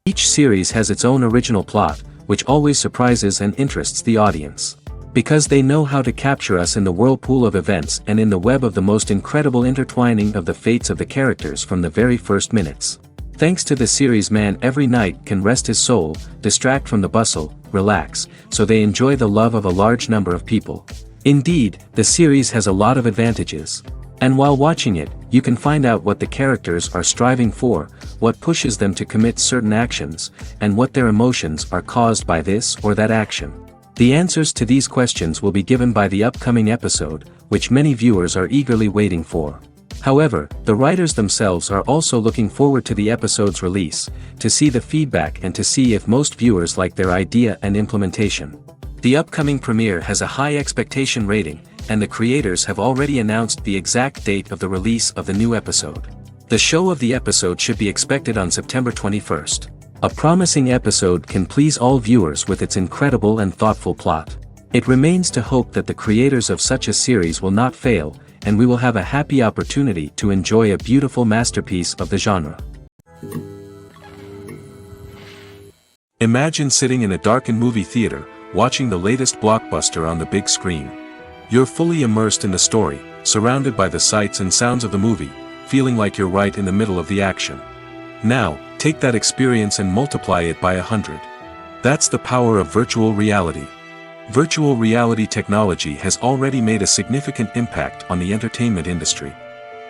Each series has its own original plot, which always surprises and interests the audience. Because they know how to capture us in the whirlpool of events and in the web of the most incredible intertwining of the fates of the characters from the very first minutes. Thanks to the series, man every night can rest his soul, distract from the bustle, relax, so they enjoy the love of a large number of people. Indeed, the series has a lot of advantages. And while watching it, you can find out what the characters are striving for, what pushes them to commit certain actions, and what their emotions are caused by this or that action. The answers to these questions will be given by the upcoming episode, which many viewers are eagerly waiting for. However, the writers themselves are also looking forward to the episode's release, to see the feedback and to see if most viewers like their idea and implementation. The upcoming premiere has a high expectation rating, and the creators have already announced the exact date of the release of the new episode. The show of the episode should be expected on September 21st. A promising episode can please all viewers with its incredible and thoughtful plot. It remains to hope that the creators of such a series will not fail, and we will have a happy opportunity to enjoy a beautiful masterpiece of the genre. Imagine sitting in a darkened movie theater, watching the latest blockbuster on the big screen. You're fully immersed in the story, surrounded by the sights and sounds of the movie, feeling like you're right in the middle of the action. Now, take that experience and multiply it by 100. That's the power of virtual reality. Virtual reality technology has already made a significant impact on the entertainment industry.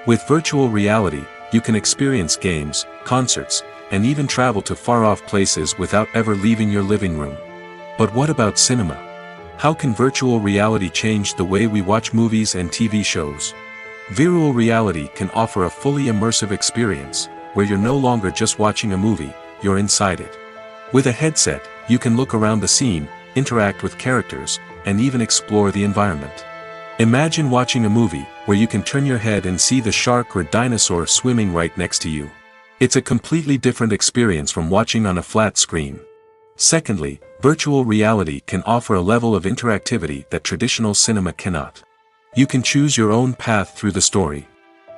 With virtual reality, you can experience games, concerts, and even travel to far-off places without ever leaving your living room. But what about cinema? How can virtual reality change the way we watch movies and TV shows? Virtual reality can offer a fully immersive experience, where you're no longer just watching a movie, you're inside it. With a headset, you can look around the scene, interact with characters, and even explore the environment. Imagine watching a movie, where you can turn your head and see the shark or dinosaur swimming right next to you. It's a completely different experience from watching on a flat screen. Secondly, virtual reality can offer a level of interactivity that traditional cinema cannot. You can choose your own path through the story.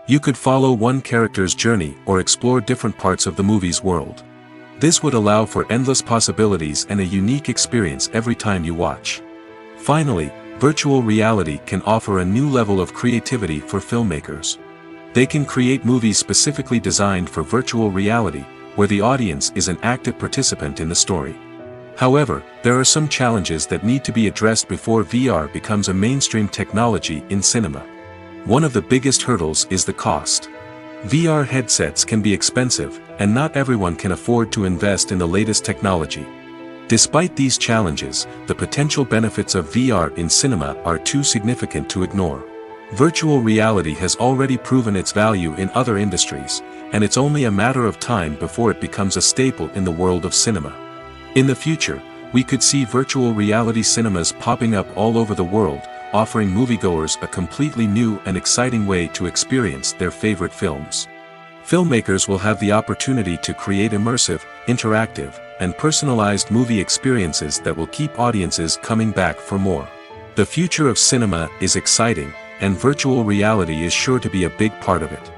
You could follow one character's journey or explore different parts of the movie's world. This would allow for endless possibilities and a unique experience every time you watch. Finally, virtual reality can offer a new level of creativity for filmmakers. They can create movies specifically designed for virtual reality, where the audience is an active participant in the story. However, there are some challenges that need to be addressed before VR becomes a mainstream technology in cinema. One of the biggest hurdles is the cost. VR headsets can be expensive, and not everyone can afford to invest in the latest technology. Despite these challenges, the potential benefits of VR in cinema are too significant to ignore. Virtual reality has already proven its value in other industries, and it's only a matter of time before it becomes a staple in the world of cinema. In the future, we could see virtual reality cinemas popping up all over the world, offering moviegoers a completely new and exciting way to experience their favorite films. Filmmakers will have the opportunity to create immersive, interactive, and personalized movie experiences that will keep audiences coming back for more. The future of cinema is exciting, and virtual reality is sure to be a big part of it.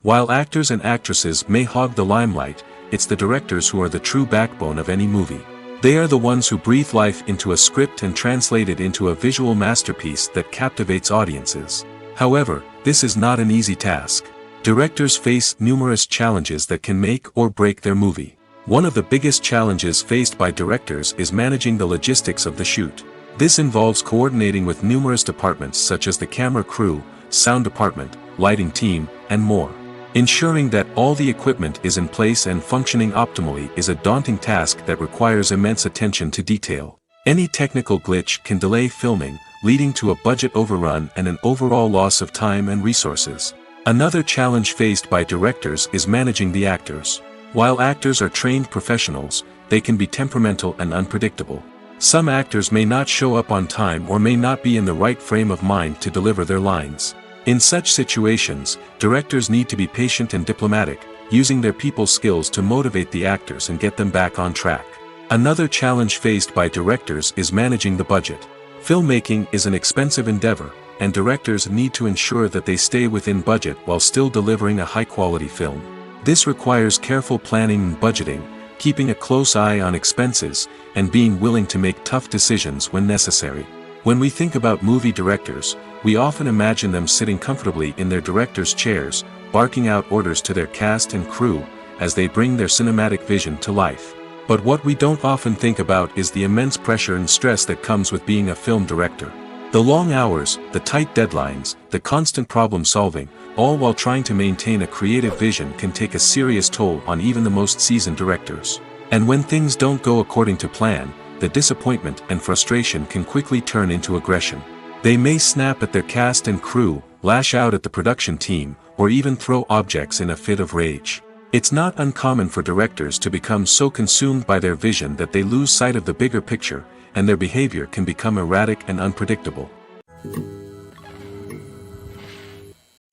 While actors and actresses may hog the limelight, it's the directors who are the true backbone of any movie. They are the ones who breathe life into a script and translate it into a visual masterpiece that captivates audiences. However, this is not an easy task. Directors face numerous challenges that can make or break their movie. One of the biggest challenges faced by directors is managing the logistics of the shoot. This involves coordinating with numerous departments such as the camera crew, sound department, lighting team, and more. Ensuring that all the equipment is in place and functioning optimally is a daunting task that requires immense attention to detail. Any technical glitch can delay filming, leading to a budget overrun and an overall loss of time and resources. Another challenge faced by directors is managing the actors. While actors are trained professionals, they can be temperamental and unpredictable. Some actors may not show up on time or may not be in the right frame of mind to deliver their lines. In such situations, directors need to be patient and diplomatic, using their people skills to motivate the actors and get them back on track. Another challenge faced by directors is managing the budget. Filmmaking is an expensive endeavor, and directors need to ensure that they stay within budget while still delivering a high-quality film. This requires careful planning and budgeting, keeping a close eye on expenses, and being willing to make tough decisions when necessary. When we think about movie directors, we often imagine them sitting comfortably in their director's chairs, barking out orders to their cast and crew, as they bring their cinematic vision to life. But what we don't often think about is the immense pressure and stress that comes with being a film director. The long hours, the tight deadlines, the constant problem solving, all while trying to maintain a creative vision can take a serious toll on even the most seasoned directors. And when things don't go according to plan, the disappointment and frustration can quickly turn into aggression. They may snap at their cast and crew, lash out at the production team, or even throw objects in a fit of rage. It's not uncommon for directors to become so consumed by their vision that they lose sight of the bigger picture, and their behavior can become erratic and unpredictable.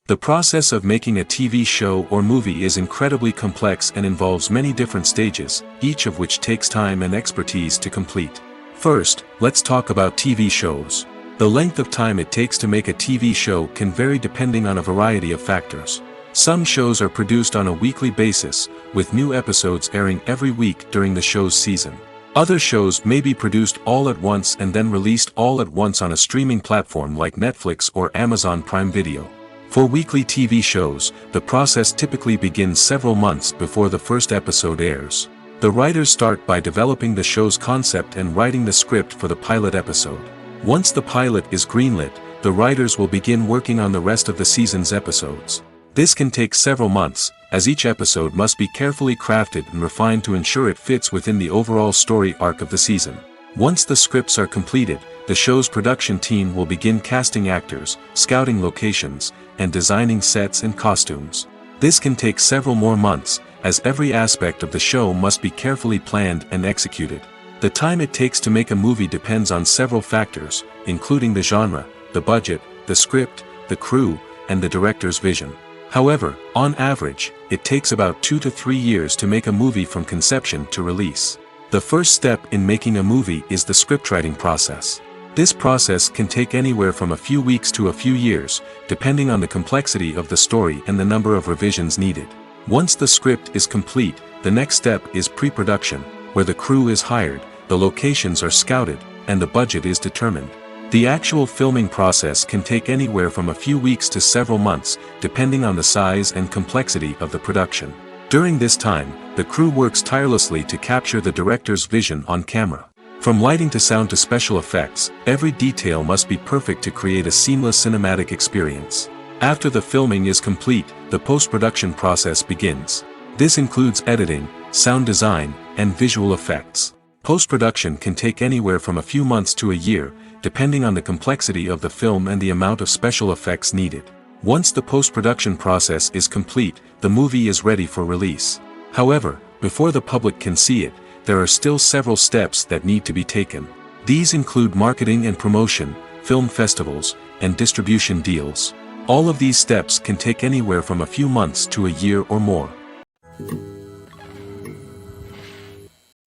The process of making a TV show or movie is incredibly complex and involves many different stages, each of which takes time and expertise to complete. First, let's talk about TV shows. The length of time it takes to make a TV show can vary depending on a variety of factors. Some shows are produced on a weekly basis, with new episodes airing every week during the show's season. Other shows may be produced all at once and then released all at once on a streaming platform like Netflix or Amazon Prime Video. For weekly TV shows, the process typically begins several months before the first episode airs. The writers start by developing the show's concept and writing the script for the pilot episode. Once the pilot is greenlit, the writers will begin working on the rest of the season's episodes. This can take several months, as each episode must be carefully crafted and refined to ensure it fits within the overall story arc of the season. Once the scripts are completed, the show's production team will begin casting actors, scouting locations, and designing sets and costumes. This can take several more months, as every aspect of the show must be carefully planned and executed. The time it takes to make a movie depends on several factors, including the genre, the budget, the script, the crew, and the director's vision. However, on average, it takes about 2 to 3 years to make a movie from conception to release. The first step in making a movie is the scriptwriting process. This process can take anywhere from a few weeks to a few years, depending on the complexity of the story and the number of revisions needed. Once the script is complete, the next step is pre-production, where the crew is hired, the locations are scouted, and the budget is determined. The actual filming process can take anywhere from a few weeks to several months, depending on the size and complexity of the production. During this time, the crew works tirelessly to capture the director's vision on camera. From lighting to sound to special effects, every detail must be perfect to create a seamless cinematic experience. After the filming is complete, the post-production process begins. This includes editing, sound design, and visual effects. Post-production can take anywhere from a few months to a year, depending on the complexity of the film and the amount of special effects needed. Once the post-production process is complete, the movie is ready for release. However, before the public can see it, there are still several steps that need to be taken. These include marketing and promotion, film festivals, and distribution deals. All of these steps can take anywhere from a few months to a year or more.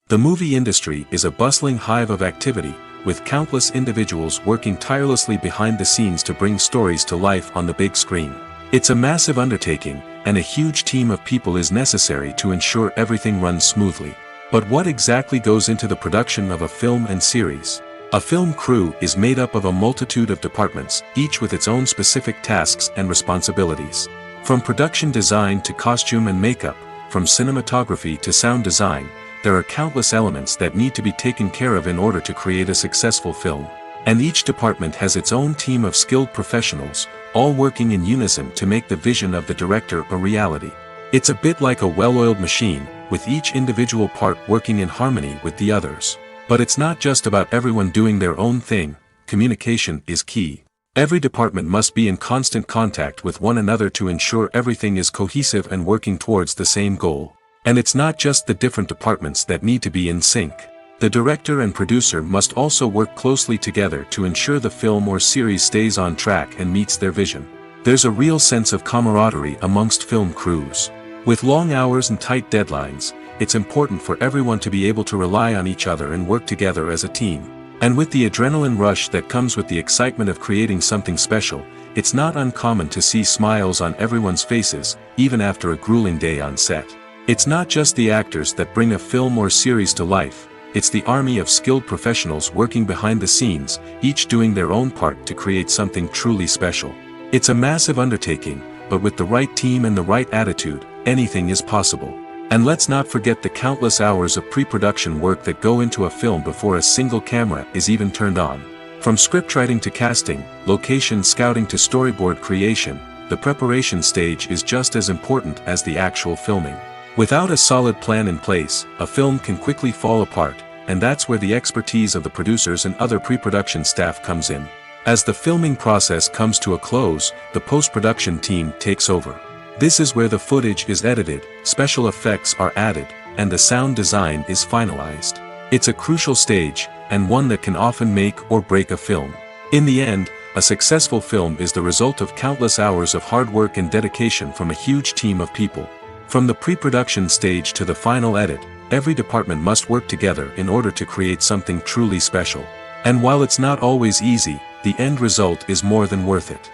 The movie industry is a bustling hive of activity, with countless individuals working tirelessly behind the scenes to bring stories to life on the big screen. It's a massive undertaking, and a huge team of people is necessary to ensure everything runs smoothly. But what exactly goes into the production of a film and series? A film crew is made up of a multitude of departments, each with its own specific tasks and responsibilities. From production design to costume and makeup, from cinematography to sound design, there are countless elements that need to be taken care of in order to create a successful film. And each department has its own team of skilled professionals, all working in unison to make the vision of the director a reality. It's a bit like a well-oiled machine, with each individual part working in harmony with the others. But it's not just about everyone doing their own thing. Communication is key. Every department must be in constant contact with one another to ensure everything is cohesive and working towards the same goal. And it's not just the different departments that need to be in sync. The director and producer must also work closely together to ensure the film or series stays on track and meets their vision. There's a real sense of camaraderie amongst film crews. With long hours and tight deadlines, it's important for everyone to be able to rely on each other and work together as a team. And with the adrenaline rush that comes with the excitement of creating something special, it's not uncommon to see smiles on everyone's faces, even after a grueling day on set. It's not just the actors that bring a film or series to life, it's the army of skilled professionals working behind the scenes, each doing their own part to create something truly special. It's a massive undertaking, but with the right team and the right attitude, anything is possible. And let's not forget the countless hours of pre-production work that go into a film before a single camera is even turned on. From scriptwriting to casting, location scouting to storyboard creation, the preparation stage is just as important as the actual filming. Without a solid plan in place, a film can quickly fall apart, and that's where the expertise of the producers and other pre-production staff comes in. As the filming process comes to a close, the post-production team takes over. This is where the footage is edited, special effects are added, and the sound design is finalized. It's a crucial stage, and one that can often make or break a film. In the end, a successful film is the result of countless hours of hard work and dedication from a huge team of people. From the pre-production stage to the final edit, every department must work together in order to create something truly special. And while it's not always easy, the end result is more than worth it.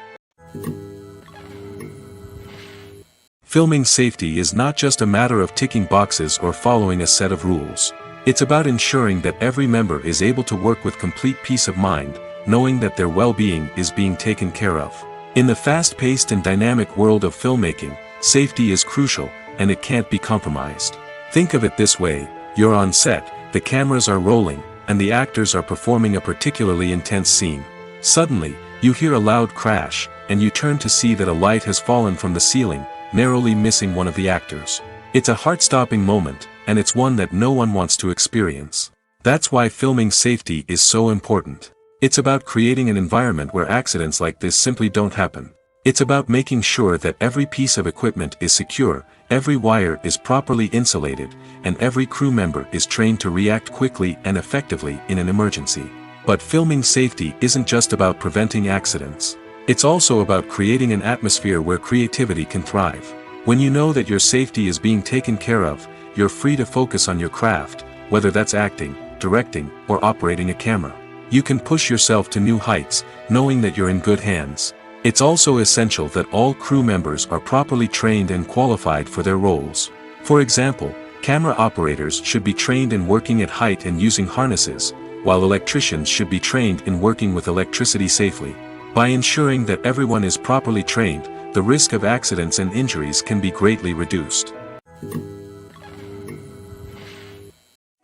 Filming safety is not just a matter of ticking boxes or following a set of rules. It's about ensuring that every member is able to work with complete peace of mind, knowing that their well-being is being taken care of. In the fast-paced and dynamic world of filmmaking, safety is crucial, and it can't be compromised. Think of it this way: you're on set, the cameras are rolling, and the actors are performing a particularly intense scene. Suddenly, you hear a loud crash, and you turn to see that a light has fallen from the ceiling, narrowly missing one of the actors. It's a heart-stopping moment, and it's one that no one wants to experience. That's why filming safety is so important. It's about creating an environment where accidents like this simply don't happen. It's about making sure that every piece of equipment is secure, every wire is properly insulated, and every crew member is trained to react quickly and effectively in an emergency. But filming safety isn't just about preventing accidents. It's also about creating an atmosphere where creativity can thrive. When you know that your safety is being taken care of, you're free to focus on your craft, whether that's acting, directing, or operating a camera. You can push yourself to new heights, knowing that you're in good hands. It's also essential that all crew members are properly trained and qualified for their roles. For example, camera operators should be trained in working at height and using harnesses, while electricians should be trained in working with electricity safely. By ensuring that everyone is properly trained, the risk of accidents and injuries can be greatly reduced.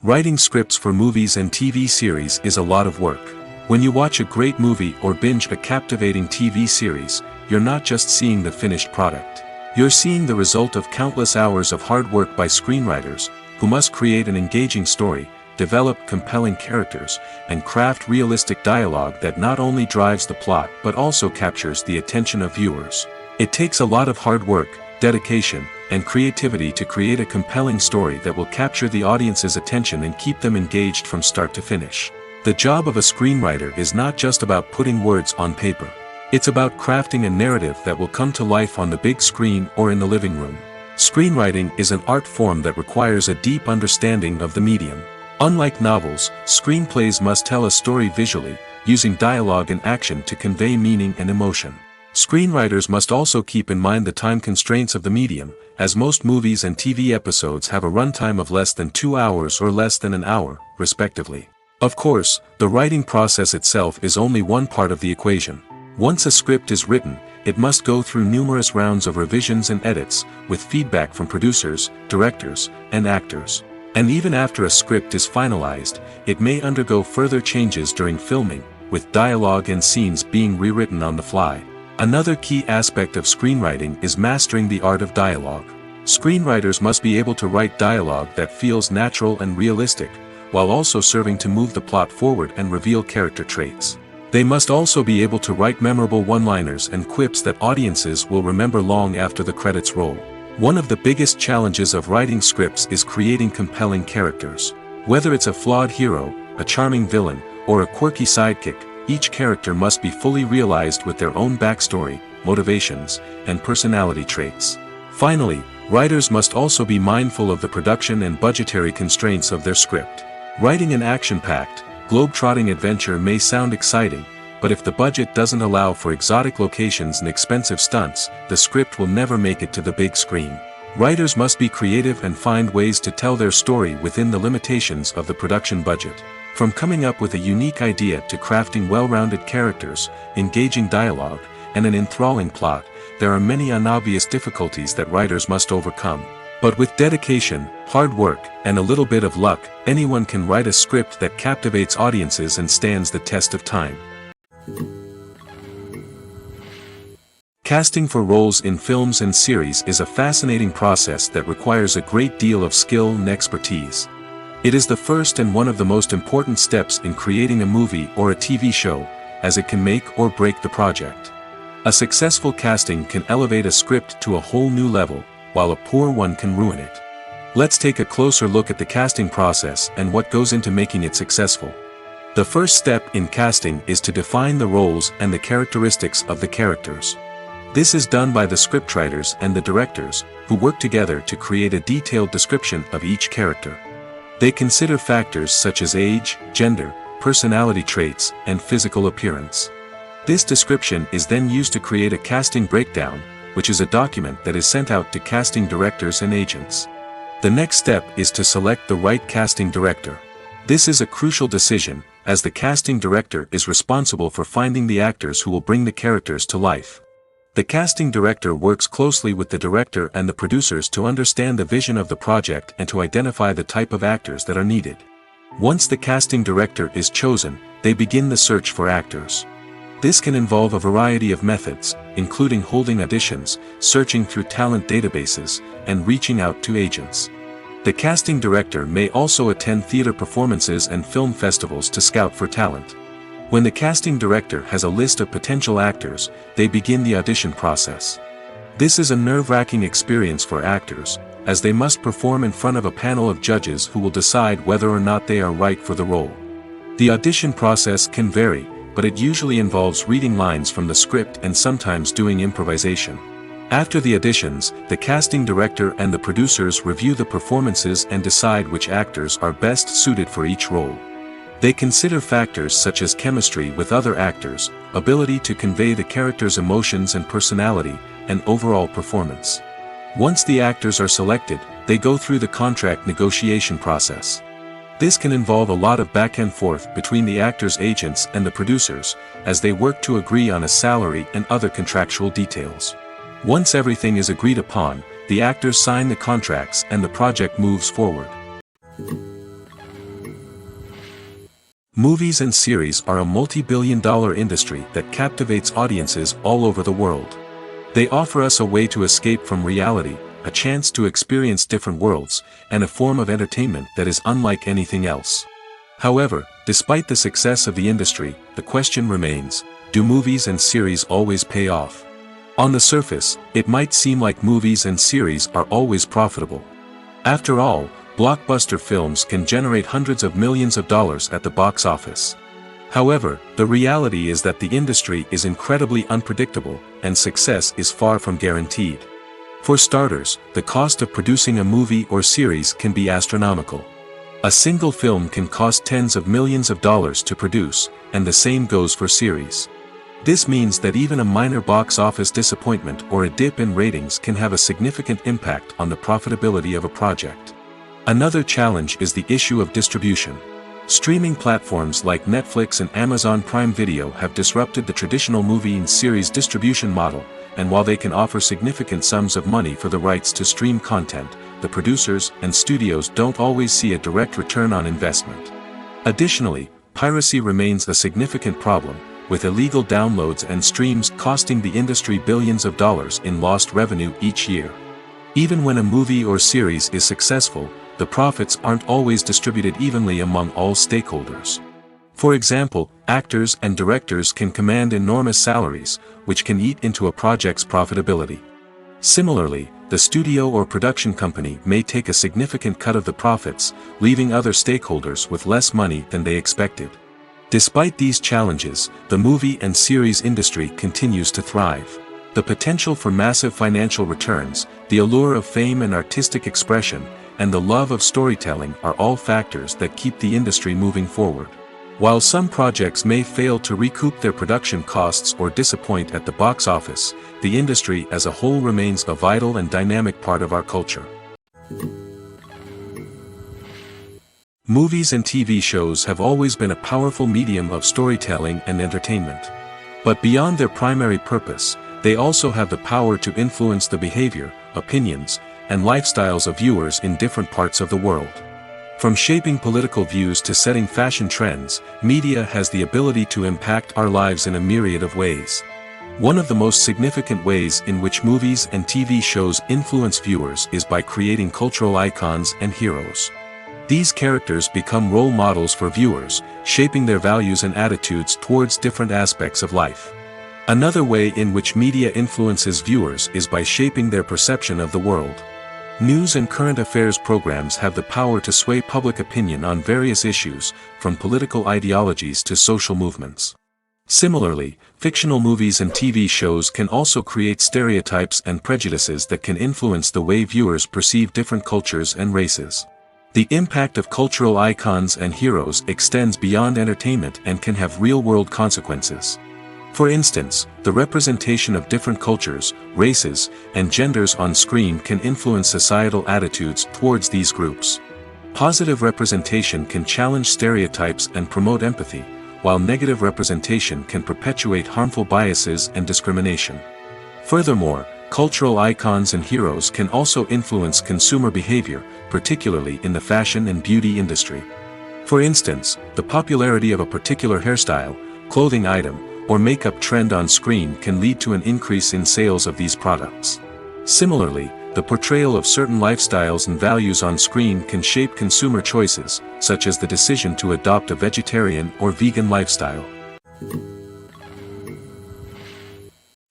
Writing scripts for movies and TV series is a lot of work. When you watch a great movie or binge a captivating TV series, you're not just seeing the finished product. You're seeing the result of countless hours of hard work by screenwriters, who must create an engaging story, develop compelling characters, and craft realistic dialogue that not only drives the plot but also captures the attention of viewers. It takes a lot of hard work, dedication, and creativity to create a compelling story that will capture the audience's attention and keep them engaged from start to finish. The job of a screenwriter is not just about putting words on paper. It's about crafting a narrative that will come to life on the big screen or in the living room. Screenwriting is an art form that requires a deep understanding of the medium. Unlike novels, screenplays must tell a story visually, using dialogue and action to convey meaning and emotion. Screenwriters must also keep in mind the time constraints of the medium, as most movies and TV episodes have a runtime of less than 2 hours or less than an hour, respectively. Of course, the writing process itself is only one part of the equation. Once a script is written, it must go through numerous rounds of revisions and edits, with feedback from producers, directors, and actors. And even after a script is finalized, it may undergo further changes during filming, with dialogue and scenes being rewritten on the fly. Another key aspect of screenwriting is mastering the art of dialogue. Screenwriters must be able to write dialogue that feels natural and realistic, while also serving to move the plot forward and reveal character traits. They must also be able to write memorable one-liners and quips that audiences will remember long after the credits roll. One of the biggest challenges of writing scripts is creating compelling characters. Whether it's a flawed hero, a charming villain, or a quirky sidekick, each character must be fully realized with their own backstory, motivations, and personality traits. Finally, writers must also be mindful of the production and budgetary constraints of their script. Writing an action-packed, globe-trotting adventure may sound exciting, but if the budget doesn't allow for exotic locations and expensive stunts, the script will never make it to the big screen. Writers must be creative and find ways to tell their story within the limitations of the production budget. From coming up with a unique idea to crafting well-rounded characters, engaging dialogue, and an enthralling plot, there are many unobvious difficulties that writers must overcome. But with dedication, hard work, and a little bit of luck, anyone can write a script that captivates audiences and stands the test of time. Casting for roles in films and series is a fascinating process that requires a great deal of skill and expertise. It is the first and one of the most important steps in creating a movie or a TV show, as it can make or break the project. A successful casting can elevate a script to a whole new level, while a poor one can ruin it. Let's take a closer look at the casting process and what goes into making it successful. The first step in casting is to define the roles and the characteristics of the characters. This is done by the scriptwriters and the directors, who work together to create a detailed description of each character. They consider factors such as age, gender, personality traits, and physical appearance. This description is then used to create a casting breakdown, which is a document that is sent out to casting directors and agents. The next step is to select the right casting director. This is a crucial decision, as the casting director is responsible for finding the actors who will bring the characters to life. The casting director works closely with the director and the producers to understand the vision of the project and to identify the type of actors that are needed. Once the casting director is chosen, they begin the search for actors. This can involve a variety of methods, including holding auditions, searching through talent databases, and reaching out to agents. The casting director may also attend theater performances and film festivals to scout for talent. When the casting director has a list of potential actors, they begin the audition process. This is a nerve-wracking experience for actors, as they must perform in front of a panel of judges who will decide whether or not they are right for the role. The audition process can vary, but it usually involves reading lines from the script and sometimes doing improvisation. After the auditions, the casting director and the producers review the performances and decide which actors are best suited for each role. They consider factors such as chemistry with other actors, ability to convey the character's emotions and personality, and overall performance. Once the actors are selected, they go through the contract negotiation process. This can involve a lot of back and forth between the actors' agents and the producers, as they work to agree on a salary and other contractual details. Once everything is agreed upon, the actors sign the contracts and the project moves forward. Movies and series are a multi-billion-dollar industry that captivates audiences all over the world. They offer us a way to escape from reality, a chance to experience different worlds, and a form of entertainment that is unlike anything else. However, despite the success of the industry, the question remains, do movies and series always pay off? On the surface, it might seem like movies and series are always profitable. After all, blockbuster films can generate hundreds of millions of dollars at the box office. However, the reality is that the industry is incredibly unpredictable, and success is far from guaranteed. For starters, the cost of producing a movie or series can be astronomical. A single film can cost tens of millions of dollars to produce, and the same goes for series. This means that even a minor box office disappointment or a dip in ratings can have a significant impact on the profitability of a project. Another challenge is the issue of distribution. Streaming platforms like Netflix and Amazon Prime Video have disrupted the traditional movie and series distribution model, and while they can offer significant sums of money for the rights to stream content, the producers and studios don't always see a direct return on investment. Additionally, piracy remains a significant problem, with illegal downloads and streams costing the industry billions of dollars in lost revenue each year. Even when a movie or series is successful, the profits aren't always distributed evenly among all stakeholders. For example, actors and directors can command enormous salaries, which can eat into a project's profitability. Similarly, the studio or production company may take a significant cut of the profits, leaving other stakeholders with less money than they expected. Despite these challenges, the movie and series industry continues to thrive. The potential for massive financial returns, the allure of fame and artistic expression, and the love of storytelling are all factors that keep the industry moving forward. While some projects may fail to recoup their production costs or disappoint at the box office, the industry as a whole remains a vital and dynamic part of our culture. Movies and TV shows have always been a powerful medium of storytelling and entertainment. But beyond their primary purpose, they also have the power to influence the behavior, opinions, and lifestyles of viewers in different parts of the world. From shaping political views to setting fashion trends, media has the ability to impact our lives in a myriad of ways. One of the most significant ways in which movies and TV shows influence viewers is by creating cultural icons and heroes. These characters become role models for viewers, shaping their values and attitudes towards different aspects of life. Another way in which media influences viewers is by shaping their perception of the world. News and current affairs programs have the power to sway public opinion on various issues, from political ideologies to social movements. Similarly, fictional movies and TV shows can also create stereotypes and prejudices that can influence the way viewers perceive different cultures and races. The impact of cultural icons and heroes extends beyond entertainment and can have real-world consequences. For instance, the representation of different cultures, races, and genders on screen can influence societal attitudes towards these groups. Positive representation can challenge stereotypes and promote empathy, while negative representation can perpetuate harmful biases and discrimination. Furthermore, cultural icons and heroes can also influence consumer behavior, particularly in the fashion and beauty industry. For instance, the popularity of a particular hairstyle, clothing item, or makeup trend on screen can lead to an increase in sales of these products. Similarly, the portrayal of certain lifestyles and values on screen can shape consumer choices, such as the decision to adopt a vegetarian or vegan lifestyle.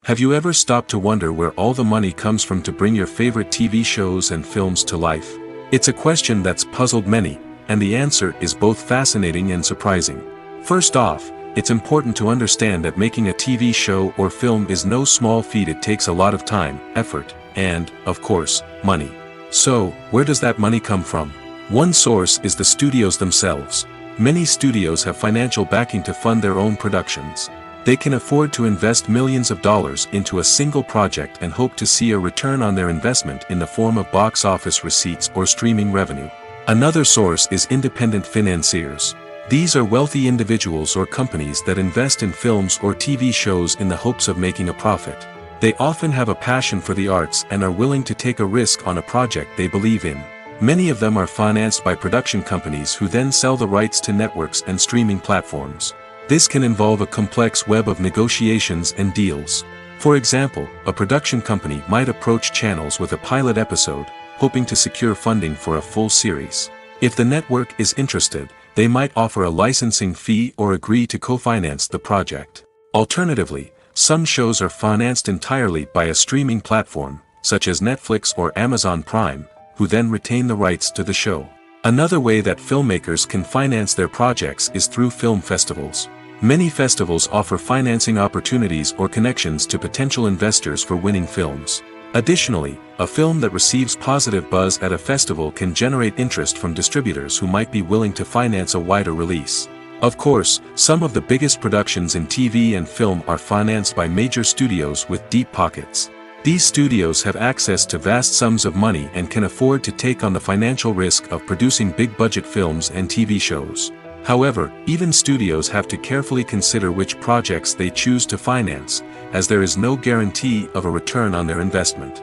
Have you ever stopped to wonder where all the money comes from to bring your favorite TV shows and films to life? It's a question that's puzzled many, and the answer is both fascinating and surprising. First off, it's important to understand that making a TV show or film is no small feat. It takes a lot of time, effort, and, of course, money. So, where does that money come from? One source is the studios themselves. Many studios have financial backing to fund their own productions. They can afford to invest millions of dollars into a single project and hope to see a return on their investment in the form of box office receipts or streaming revenue. Another source is independent financiers. These are wealthy individuals or companies that invest in films or TV shows in the hopes of making a profit. They often have a passion for the arts and are willing to take a risk on a project they believe in. Many of them are financed by production companies who then sell the rights to networks and streaming platforms. This can involve a complex web of negotiations and deals. For example, a production company might approach channels with a pilot episode, hoping to secure funding for a full series. If the network is interested, they might offer a licensing fee or agree to co-finance the project. Alternatively, some shows are financed entirely by a streaming platform, such as Netflix or Amazon Prime, who then retain the rights to the show. Another way that filmmakers can finance their projects is through film festivals. Many festivals offer financing opportunities or connections to potential investors for winning films. Additionally, a film that receives positive buzz at a festival can generate interest from distributors who might be willing to finance a wider release. Of course, some of the biggest productions in TV and film are financed by major studios with deep pockets. These studios have access to vast sums of money and can afford to take on the financial risk of producing big-budget films and TV shows. However, even studios have to carefully consider which projects they choose to finance, as there is no guarantee of a return on their investment.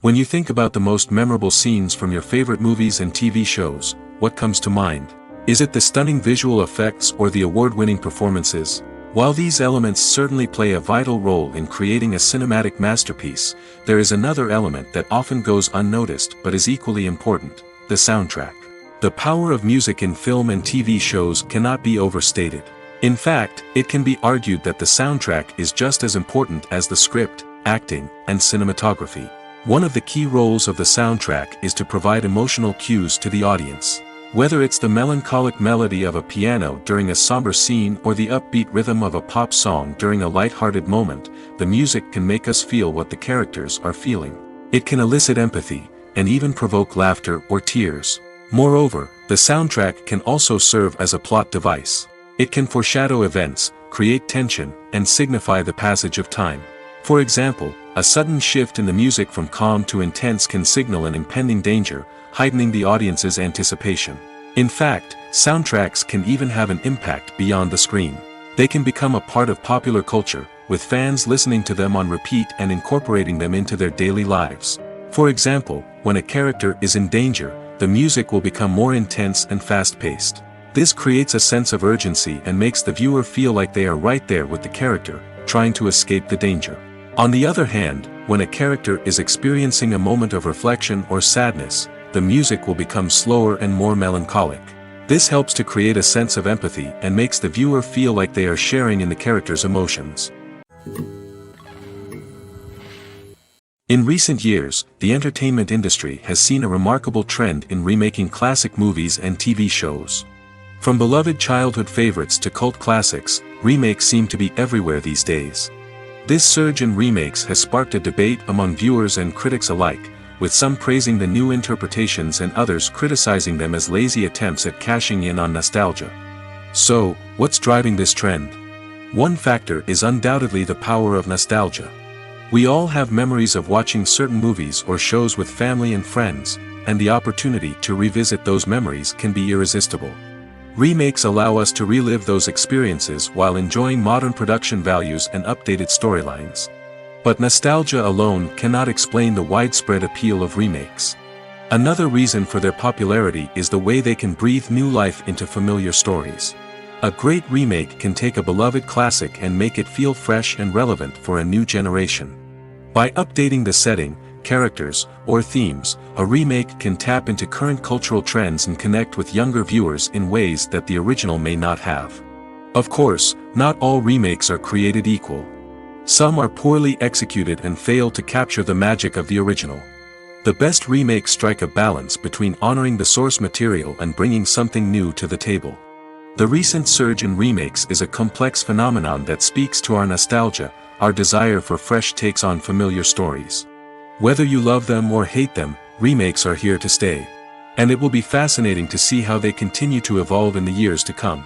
When you think about the most memorable scenes from your favorite movies and TV shows, what comes to mind? Is it the stunning visual effects or the award-winning performances? While these elements certainly play a vital role in creating a cinematic masterpiece, there is another element that often goes unnoticed but is equally important: the soundtrack. The power of music in film and TV shows cannot be overstated. In fact, it can be argued that the soundtrack is just as important as the script, acting, and cinematography. One of the key roles of the soundtrack is to provide emotional cues to the audience. Whether it's the melancholic melody of a piano during a somber scene or the upbeat rhythm of a pop song during a light-hearted moment, the music can make us feel what the characters are feeling. It can elicit empathy, and even provoke laughter or tears. Moreover, the soundtrack can also serve as a plot device. It can foreshadow events, create tension, and signify the passage of time. For example, a sudden shift in the music from calm to intense can signal an impending danger, heightening the audience's anticipation. In fact, soundtracks can even have an impact beyond the screen. They can become a part of popular culture, with fans listening to them on repeat and incorporating them into their daily lives. For example, when a character is in danger, the music will become more intense and fast-paced. This creates a sense of urgency and makes the viewer feel like they are right there with the character, trying to escape the danger. On the other hand, when a character is experiencing a moment of reflection or sadness, the music will become slower and more melancholic. This helps to create a sense of empathy and makes the viewer feel like they are sharing in the character's emotions. In recent years, the entertainment industry has seen a remarkable trend in remaking classic movies and TV shows. From beloved childhood favorites to cult classics, remakes seem to be everywhere these days. This surge in remakes has sparked a debate among viewers and critics alike, with some praising the new interpretations and others criticizing them as lazy attempts at cashing in on nostalgia. So, what's driving this trend? One factor is undoubtedly the power of nostalgia. We all have memories of watching certain movies or shows with family and friends, and the opportunity to revisit those memories can be irresistible. Remakes allow us to relive those experiences while enjoying modern production values and updated storylines. But nostalgia alone cannot explain the widespread appeal of remakes. Another reason for their popularity is the way they can breathe new life into familiar stories. A great remake can take a beloved classic and make it feel fresh and relevant for a new generation. By updating the setting, characters, or themes, a remake can tap into current cultural trends and connect with younger viewers in ways that the original may not have. Of course, not all remakes are created equal. Some are poorly executed and fail to capture the magic of the original. The best remakes strike a balance between honoring the source material and bringing something new to the table. The recent surge in remakes is a complex phenomenon that speaks to our nostalgia, our desire for fresh takes on familiar stories. Whether you love them or hate them, remakes are here to stay. And it will be fascinating to see how they continue to evolve in the years to come.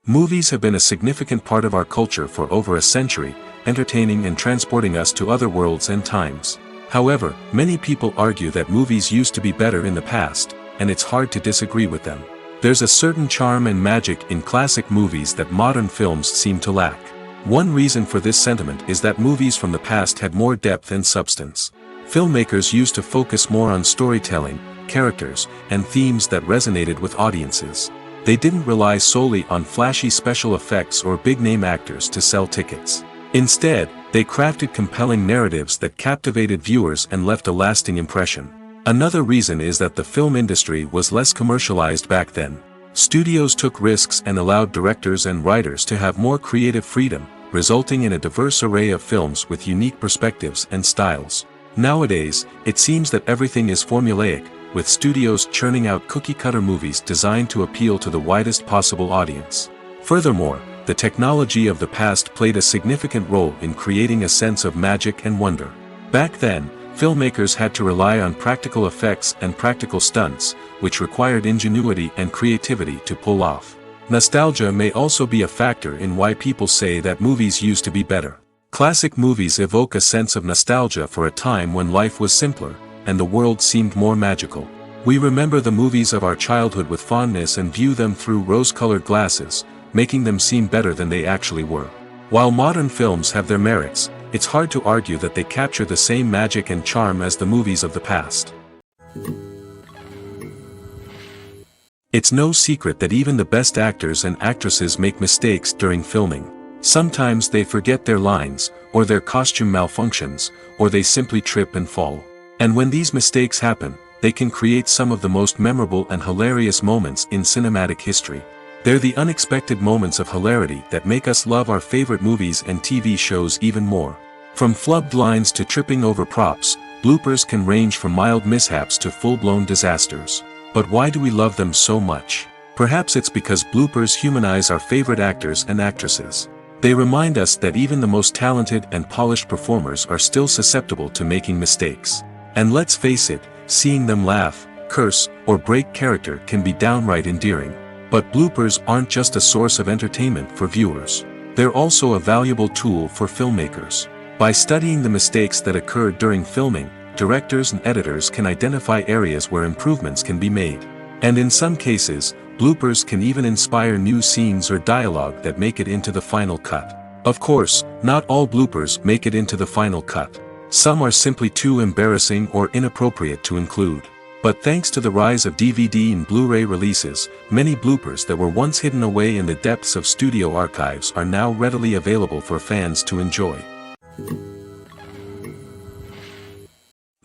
Movies have been a significant part of our culture for over a century, entertaining and transporting us to other worlds and times. However, many people argue that movies used to be better in the past, and it's hard to disagree with them. There's a certain charm and magic in classic movies that modern films seem to lack. One reason for this sentiment is that movies from the past had more depth and substance. Filmmakers used to focus more on storytelling, characters, and themes that resonated with audiences. They didn't rely solely on flashy special effects or big-name actors to sell tickets. Instead, they crafted compelling narratives that captivated viewers and left a lasting impression. Another reason is that the film industry was less commercialized back then. Studios took risks and allowed directors and writers to have more creative freedom, resulting in a diverse array of films with unique perspectives and styles. Nowadays, it seems that everything is formulaic, with studios churning out cookie-cutter movies designed to appeal to the widest possible audience. Furthermore, the technology of the past played a significant role in creating a sense of magic and wonder. Back then, filmmakers had to rely on practical effects and practical stunts, which required ingenuity and creativity to pull off. Nostalgia may also be a factor in why people say that movies used to be better. Classic movies evoke a sense of nostalgia for a time when life was simpler, and the world seemed more magical. We remember the movies of our childhood with fondness and view them through rose-colored glasses, making them seem better than they actually were. While modern films have their merits, it's hard to argue that they capture the same magic and charm as the movies of the past. It's no secret that even the best actors and actresses make mistakes during filming. Sometimes they forget their lines, or their costume malfunctions, or they simply trip and fall. And when these mistakes happen, they can create some of the most memorable and hilarious moments in cinematic history. They're the unexpected moments of hilarity that make us love our favorite movies and TV shows even more. From flubbed lines to tripping over props, bloopers can range from mild mishaps to full-blown disasters. But why do we love them so much? Perhaps it's because bloopers humanize our favorite actors and actresses. They remind us that even the most talented and polished performers are still susceptible to making mistakes. And let's face it, seeing them laugh, curse, or break character can be downright endearing. But bloopers aren't just a source of entertainment for viewers. They're also a valuable tool for filmmakers. By studying the mistakes that occurred during filming, directors and editors can identify areas where improvements can be made. And in some cases, bloopers can even inspire new scenes or dialogue that make it into the final cut. Of course, not all bloopers make it into the final cut. Some are simply too embarrassing or inappropriate to include. But thanks to the rise of DVD and Blu-ray releases, many bloopers that were once hidden away in the depths of studio archives are now readily available for fans to enjoy.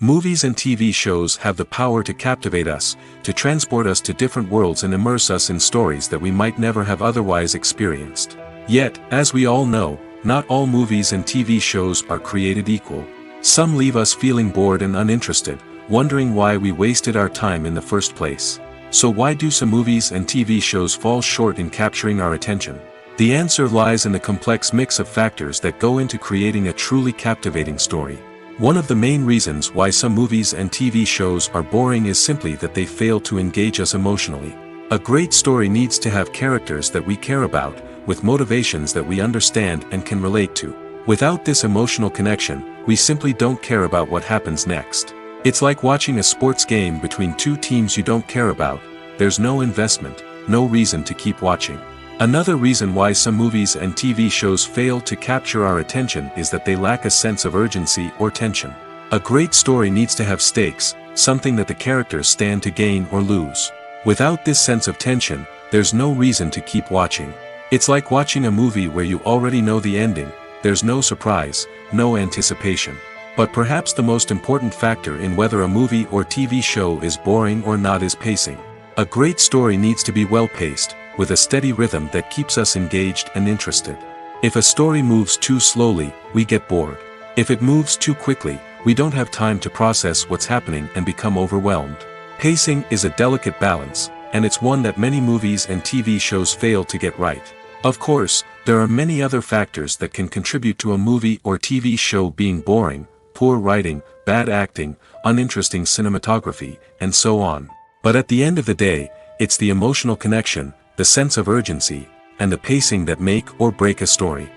Movies and TV shows have the power to captivate us, to transport us to different worlds and immerse us in stories that we might never have otherwise experienced. Yet, as we all know, not all movies and TV shows are created equal. Some leave us feeling bored and uninterested, wondering why we wasted our time in the first place. So why do some movies and TV shows fall short in capturing our attention? The answer lies in the complex mix of factors that go into creating a truly captivating story. One of the main reasons why some movies and TV shows are boring is simply that they fail to engage us emotionally. A great story needs to have characters that we care about, with motivations that we understand and can relate to. Without this emotional connection, we simply don't care about what happens next. It's like watching a sports game between two teams you don't care about. There's no investment, no reason to keep watching. Another reason why some movies and TV shows fail to capture our attention is that they lack a sense of urgency or tension. A great story needs to have stakes, something that the characters stand to gain or lose. Without this sense of tension, there's no reason to keep watching. It's like watching a movie where you already know the ending. There's no surprise, no anticipation. But perhaps the most important factor in whether a movie or TV show is boring or not is pacing. A great story needs to be well-paced, with a steady rhythm that keeps us engaged and interested. If a story moves too slowly, we get bored. If it moves too quickly, we don't have time to process what's happening and become overwhelmed. Pacing is a delicate balance, and it's one that many movies and TV shows fail to get right. Of course, there are many other factors that can contribute to a movie or TV show being boring: poor writing, bad acting, uninteresting cinematography, and so on. But at the end of the day, it's the emotional connection, the sense of urgency, and the pacing that make or break a story.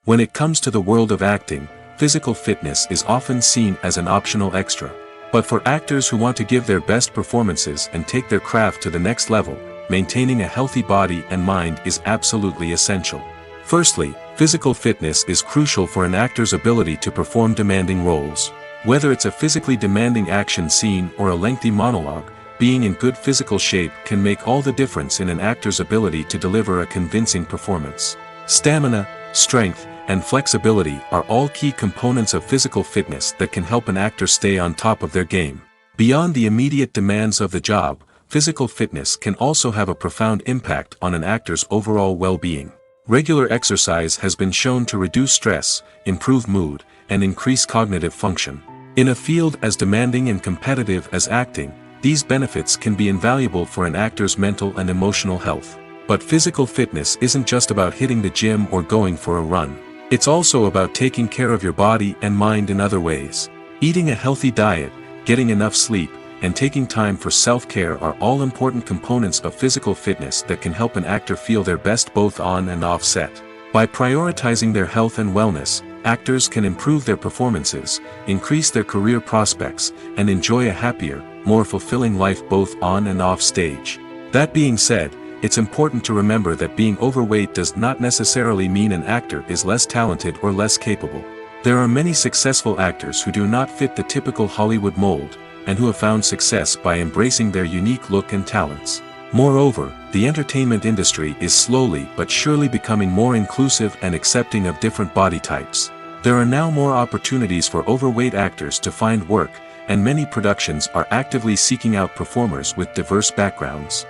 When it comes to the world of acting, physical fitness is often seen as an optional extra. But for actors who want to give their best performances and take their craft to the next level, maintaining a healthy body and mind is absolutely essential. Firstly, physical fitness is crucial for an actor's ability to perform demanding roles. Whether it's a physically demanding action scene or a lengthy monologue, being in good physical shape can make all the difference in an actor's ability to deliver a convincing performance. Stamina, strength, and flexibility are all key components of physical fitness that can help an actor stay on top of their game. Beyond the immediate demands of the job, physical fitness can also have a profound impact on an actor's overall well-being. Regular exercise has been shown to reduce stress, improve mood, and increase cognitive function. In a field as demanding and competitive as acting, these benefits can be invaluable for an actor's mental and emotional health. But physical fitness isn't just about hitting the gym or going for a run. It's also about taking care of your body and mind in other ways. Eating a healthy diet, getting enough sleep, and taking time for self-care are all important components of physical fitness that can help an actor feel their best both on and off set. By prioritizing their health and wellness, actors can improve their performances, increase their career prospects, and enjoy a happier, more fulfilling life both on and off stage. That being said, it's important to remember that being overweight does not necessarily mean an actor is less talented or less capable. There are many successful actors who do not fit the typical Hollywood mold, and who have found success by embracing their unique look and talents. Moreover, the entertainment industry is slowly but surely becoming more inclusive and accepting of different body types. There are now more opportunities for overweight actors to find work, and many productions are actively seeking out performers with diverse backgrounds.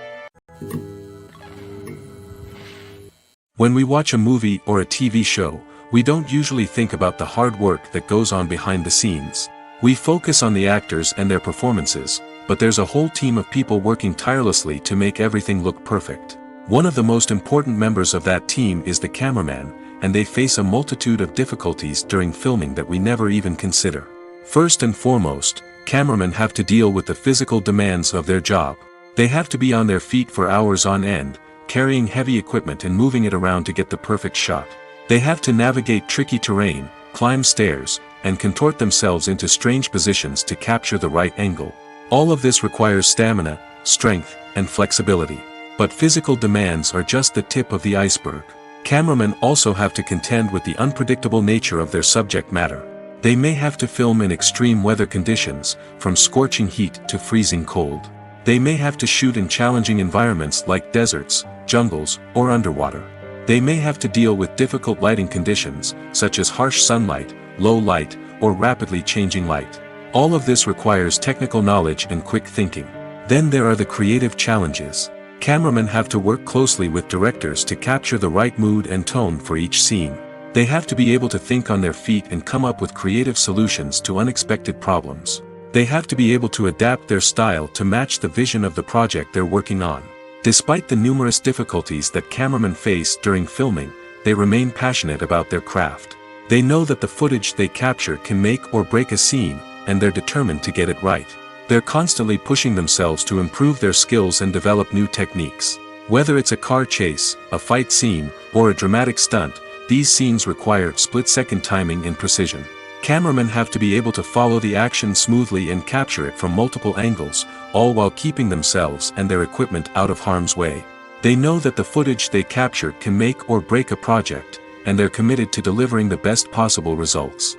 When we watch a movie or a TV show, we don't usually think about the hard work that goes on behind the scenes. We focus on the actors and their performances, but there's a whole team of people working tirelessly to make everything look perfect. One of the most important members of that team is the cameraman, and they face a multitude of difficulties during filming that we never even consider. First and foremost, cameramen have to deal with the physical demands of their job. They have to be on their feet for hours on end, carrying heavy equipment and moving it around to get the perfect shot. They have to navigate tricky terrain, climb stairs, and contort themselves into strange positions to capture the right angle. All of this requires stamina, strength, and flexibility. But physical demands are just the tip of the iceberg. Cameramen also have to contend with the unpredictable nature of their subject matter. They may have to film in extreme weather conditions, from scorching heat to freezing cold. They may have to shoot in challenging environments like deserts, jungles, or underwater. They may have to deal with difficult lighting conditions, such as harsh sunlight, low light, or rapidly changing light. All of this requires technical knowledge and quick thinking. Then there are the creative challenges. Cameramen have to work closely with directors to capture the right mood and tone for each scene. They have to be able to think on their feet and come up with creative solutions to unexpected problems. They have to be able to adapt their style to match the vision of the project they're working on. Despite the numerous difficulties that cameramen face during filming, they remain passionate about their craft. They know that the footage they capture can make or break a scene, and they're determined to get it right. They're constantly pushing themselves to improve their skills and develop new techniques. Whether it's a car chase, a fight scene, or a dramatic stunt, these scenes require split-second timing and precision. Cameramen have to be able to follow the action smoothly and capture it from multiple angles, all while keeping themselves and their equipment out of harm's way. They know that the footage they capture can make or break a project, and they're committed to delivering the best possible results.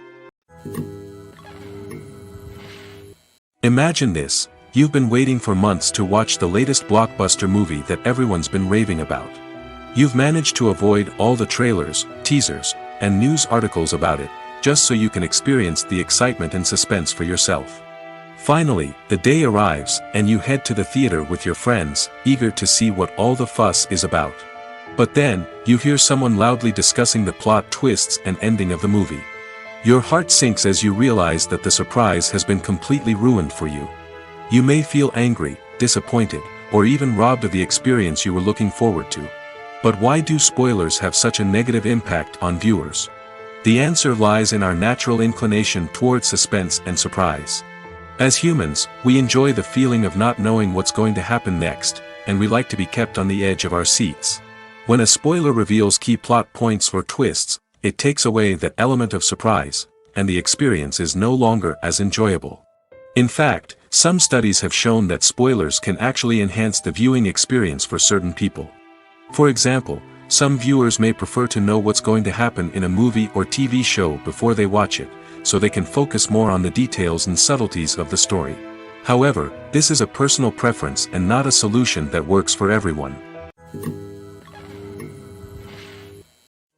Imagine this: you've been waiting for months to watch the latest blockbuster movie that everyone's been raving about. You've managed to avoid all the trailers, teasers, and news articles about it, just so you can experience the excitement and suspense for yourself. Finally, the day arrives, and you head to the theater with your friends, eager to see what all the fuss is about. But then, you hear someone loudly discussing the plot twists and ending of the movie. Your heart sinks as you realize that the surprise has been completely ruined for you. You may feel angry, disappointed, or even robbed of the experience you were looking forward to. But why do spoilers have such a negative impact on viewers? The answer lies in our natural inclination towards suspense and surprise. As humans, we enjoy the feeling of not knowing what's going to happen next, and we like to be kept on the edge of our seats. When a spoiler reveals key plot points or twists, it takes away that element of surprise, and the experience is no longer as enjoyable. In fact, some studies have shown that spoilers can actually enhance the viewing experience for certain people. For example, some viewers may prefer to know what's going to happen in a movie or TV show before they watch it, so they can focus more on the details and subtleties of the story. However, this is a personal preference and not a solution that works for everyone.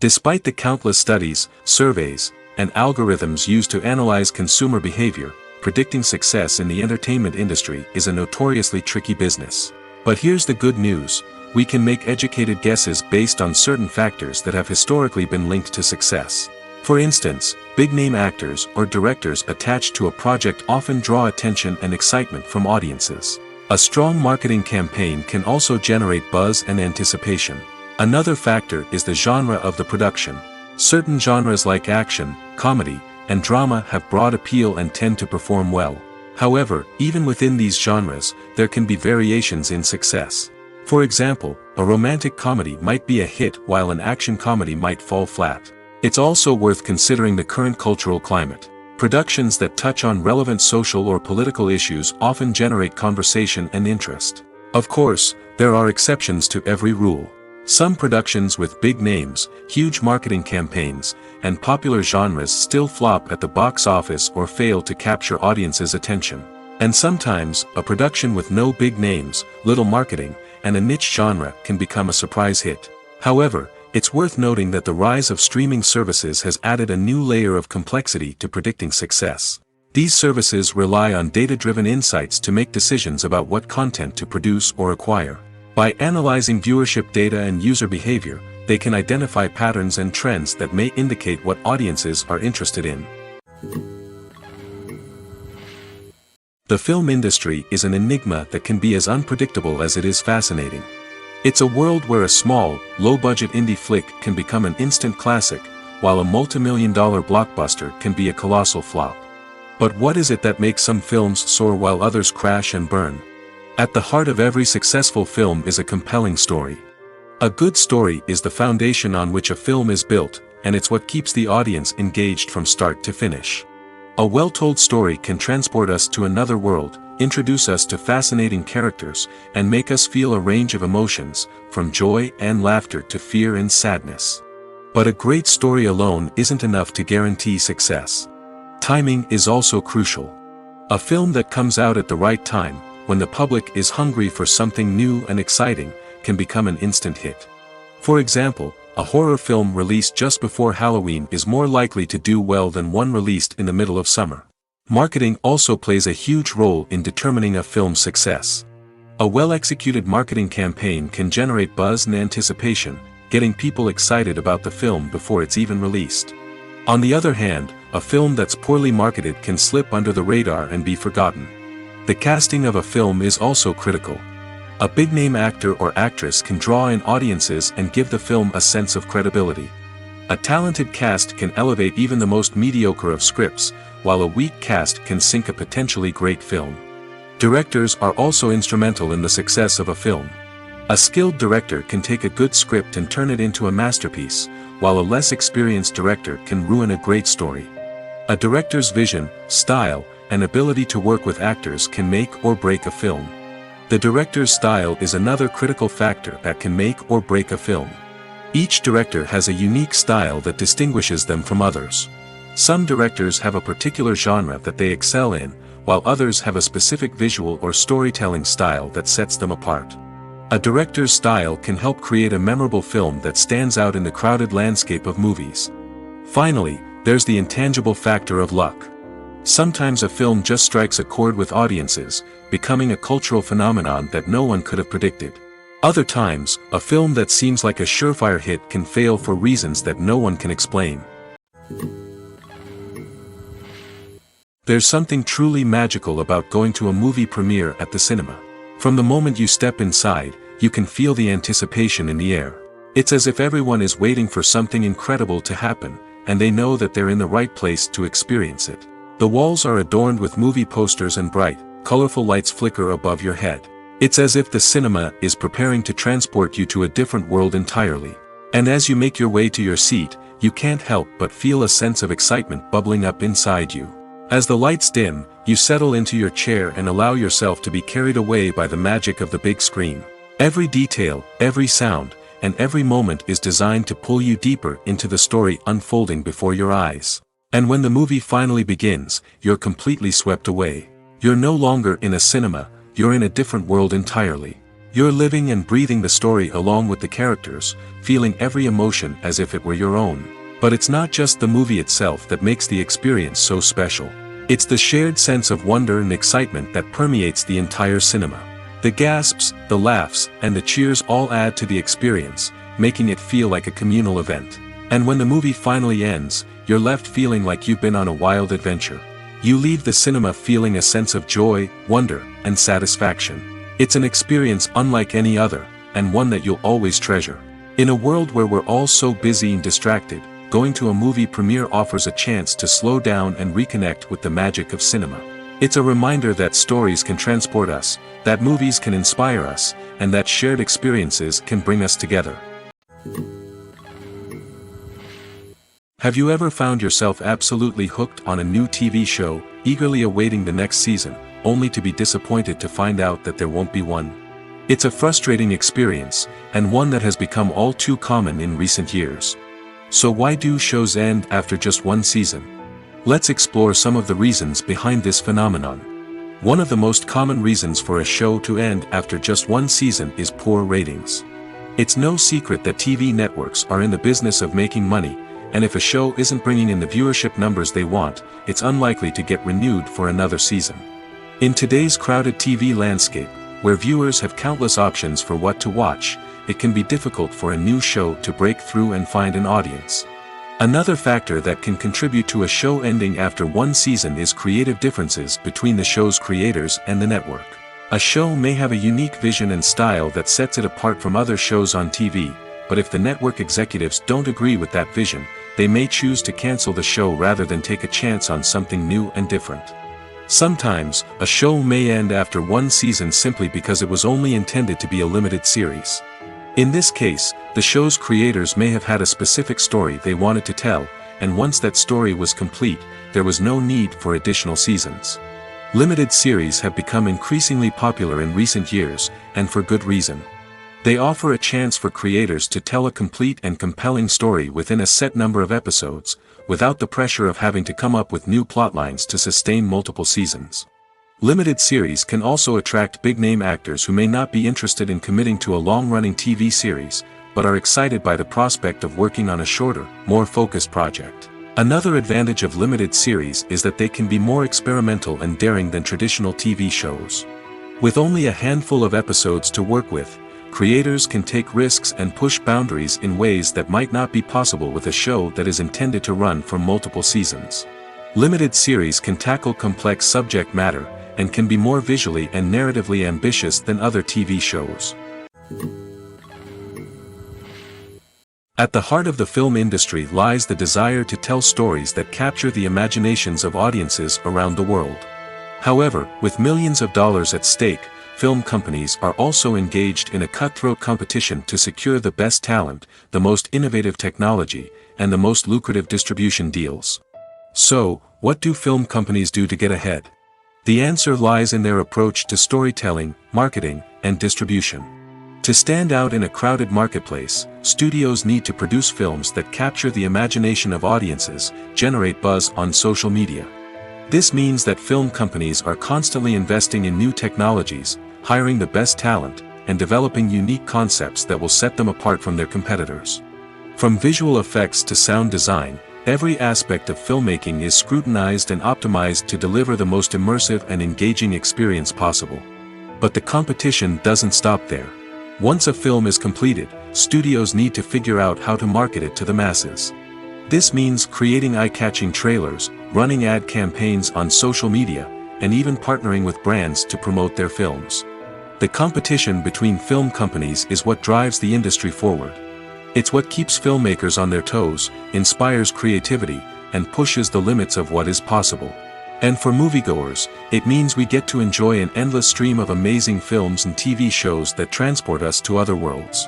Despite the countless studies, surveys, and algorithms used to analyze consumer behavior, predicting success in the entertainment industry is a notoriously tricky business. But here's the good news: we can make educated guesses based on certain factors that have historically been linked to success. For instance, big-name actors or directors attached to a project often draw attention and excitement from audiences. A strong marketing campaign can also generate buzz and anticipation. Another factor is the genre of the production. Certain genres like action, comedy, and drama have broad appeal and tend to perform well. However, even within these genres, there can be variations in success. For example, a romantic comedy might be a hit while an action comedy might fall flat. It's also worth considering the current cultural climate. Productions that touch on relevant social or political issues often generate conversation and interest. Of course, there are exceptions to every rule. Some productions with big names, huge marketing campaigns, and popular genres still flop at the box office or fail to capture audiences' attention. And sometimes, a production with no big names, little marketing, and a niche genre can become a surprise hit. However, it's worth noting that the rise of streaming services has added a new layer of complexity to predicting success. These services rely on data-driven insights to make decisions about what content to produce or acquire. By analyzing viewership data and user behavior, they can identify patterns and trends that may indicate what audiences are interested in. The film industry is an enigma that can be as unpredictable as it is fascinating. It's a world where a small, low-budget indie flick can become an instant classic, while a multi-million-dollar blockbuster can be a colossal flop. But what is it that makes some films soar while others crash and burn? At the heart of every successful film is a compelling story. A good story is the foundation on which a film is built, and it's what keeps the audience engaged from start to finish. A well-told story can transport us to another world, introduce us to fascinating characters, and make us feel a range of emotions, from joy and laughter to fear and sadness. But a great story alone isn't enough to guarantee success. Timing is also crucial. A film that comes out at the right time, when the public is hungry for something new and exciting, can become an instant hit. For example, a horror film released just before Halloween is more likely to do well than one released in the middle of summer. Marketing also plays a huge role in determining a film's success. A well-executed marketing campaign can generate buzz and anticipation, getting people excited about the film before it's even released. On the other hand, a film that's poorly marketed can slip under the radar and be forgotten. The casting of a film is also critical. A big-name actor or actress can draw in audiences and give the film a sense of credibility. A talented cast can elevate even the most mediocre of scripts, while a weak cast can sink a potentially great film. Directors are also instrumental in the success of a film. A skilled director can take a good script and turn it into a masterpiece, while a less experienced director can ruin a great story. A director's vision, style, and ability to work with actors can make or break a film. The director's style is another critical factor that can make or break a film. Each director has a unique style that distinguishes them from others. Some directors have a particular genre that they excel in, while others have a specific visual or storytelling style that sets them apart. A director's style can help create a memorable film that stands out in the crowded landscape of movies. Finally, there's the intangible factor of luck. Sometimes a film just strikes a chord with audiences, becoming a cultural phenomenon that no one could have predicted. Other times, a film that seems like a surefire hit can fail for reasons that no one can explain. There's something truly magical about going to a movie premiere at the cinema. From the moment you step inside, you can feel the anticipation in the air. It's as if everyone is waiting for something incredible to happen, and they know that they're in the right place to experience it. The walls are adorned with movie posters and bright, colorful lights flicker above your head. It's as if the cinema is preparing to transport you to a different world entirely. And as you make your way to your seat, you can't help but feel a sense of excitement bubbling up inside you. As the lights dim, you settle into your chair and allow yourself to be carried away by the magic of the big screen. Every detail, every sound, and every moment is designed to pull you deeper into the story unfolding before your eyes. And when the movie finally begins, you're completely swept away. You're no longer in a cinema, you're in a different world entirely. You're living and breathing the story along with the characters, feeling every emotion as if it were your own. But it's not just the movie itself that makes the experience so special. It's the shared sense of wonder and excitement that permeates the entire cinema. The gasps, the laughs, and the cheers all add to the experience, making it feel like a communal event. And when the movie finally ends, you're left feeling like you've been on a wild adventure. You leave the cinema feeling a sense of joy, wonder, and satisfaction. It's an experience unlike any other, and one that you'll always treasure. In a world where we're all so busy and distracted, going to a movie premiere offers a chance to slow down and reconnect with the magic of cinema. It's a reminder that stories can transport us, that movies can inspire us, and that shared experiences can bring us together. Have you ever found yourself absolutely hooked on a new TV show, eagerly awaiting the next season, only to be disappointed to find out that there won't be one? It's a frustrating experience, and one that has become all too common in recent years. So why do shows end after just one season? Let's explore some of the reasons behind this phenomenon. One of the most common reasons for a show to end after just one season is poor ratings. It's no secret that TV networks are in the business of making money, and if a show isn't bringing in the viewership numbers they want, it's unlikely to get renewed for another season. In today's crowded TV landscape, where viewers have countless options for what to watch, it can be difficult for a new show to break through and find an audience. Another factor that can contribute to a show ending after one season is creative differences between the show's creators and the network. A show may have a unique vision and style that sets it apart from other shows on TV, but if the network executives don't agree with that vision, they may choose to cancel the show rather than take a chance on something new and different. Sometimes, a show may end after one season simply because it was only intended to be a limited series. In this case, the show's creators may have had a specific story they wanted to tell, and once that story was complete, there was no need for additional seasons. Limited series have become increasingly popular in recent years, and for good reason. They offer a chance for creators to tell a complete and compelling story within a set number of episodes, without the pressure of having to come up with new plotlines to sustain multiple seasons. Limited series can also attract big-name actors who may not be interested in committing to a long-running TV series, but are excited by the prospect of working on a shorter, more focused project. Another advantage of limited series is that they can be more experimental and daring than traditional TV shows. With only a handful of episodes to work with, creators can take risks and push boundaries in ways that might not be possible with a show that is intended to run for multiple seasons. Limited series can tackle complex subject matter, and can be more visually and narratively ambitious than other TV shows. At the heart of the film industry lies the desire to tell stories that capture the imaginations of audiences around the world. However, with millions of dollars at stake, film companies are also engaged in a cutthroat competition to secure the best talent, the most innovative technology, and the most lucrative distribution deals. So, what do film companies do to get ahead? The answer lies in their approach to storytelling, marketing, and distribution. To stand out in a crowded marketplace, studios need to produce films that capture the imagination of audiences, generate buzz on social media. This means that film companies are constantly investing in new technologies, hiring the best talent, and developing unique concepts that will set them apart from their competitors. From visual effects to sound design, every aspect of filmmaking is scrutinized and optimized to deliver the most immersive and engaging experience possible. But the competition doesn't stop there. Once a film is completed, studios need to figure out how to market it to the masses. This means creating eye-catching trailers, running ad campaigns on social media, and even partnering with brands to promote their films. The competition between film companies is what drives the industry forward. It's what keeps filmmakers on their toes, inspires creativity, and pushes the limits of what is possible. And for moviegoers, it means we get to enjoy an endless stream of amazing films and TV shows that transport us to other worlds.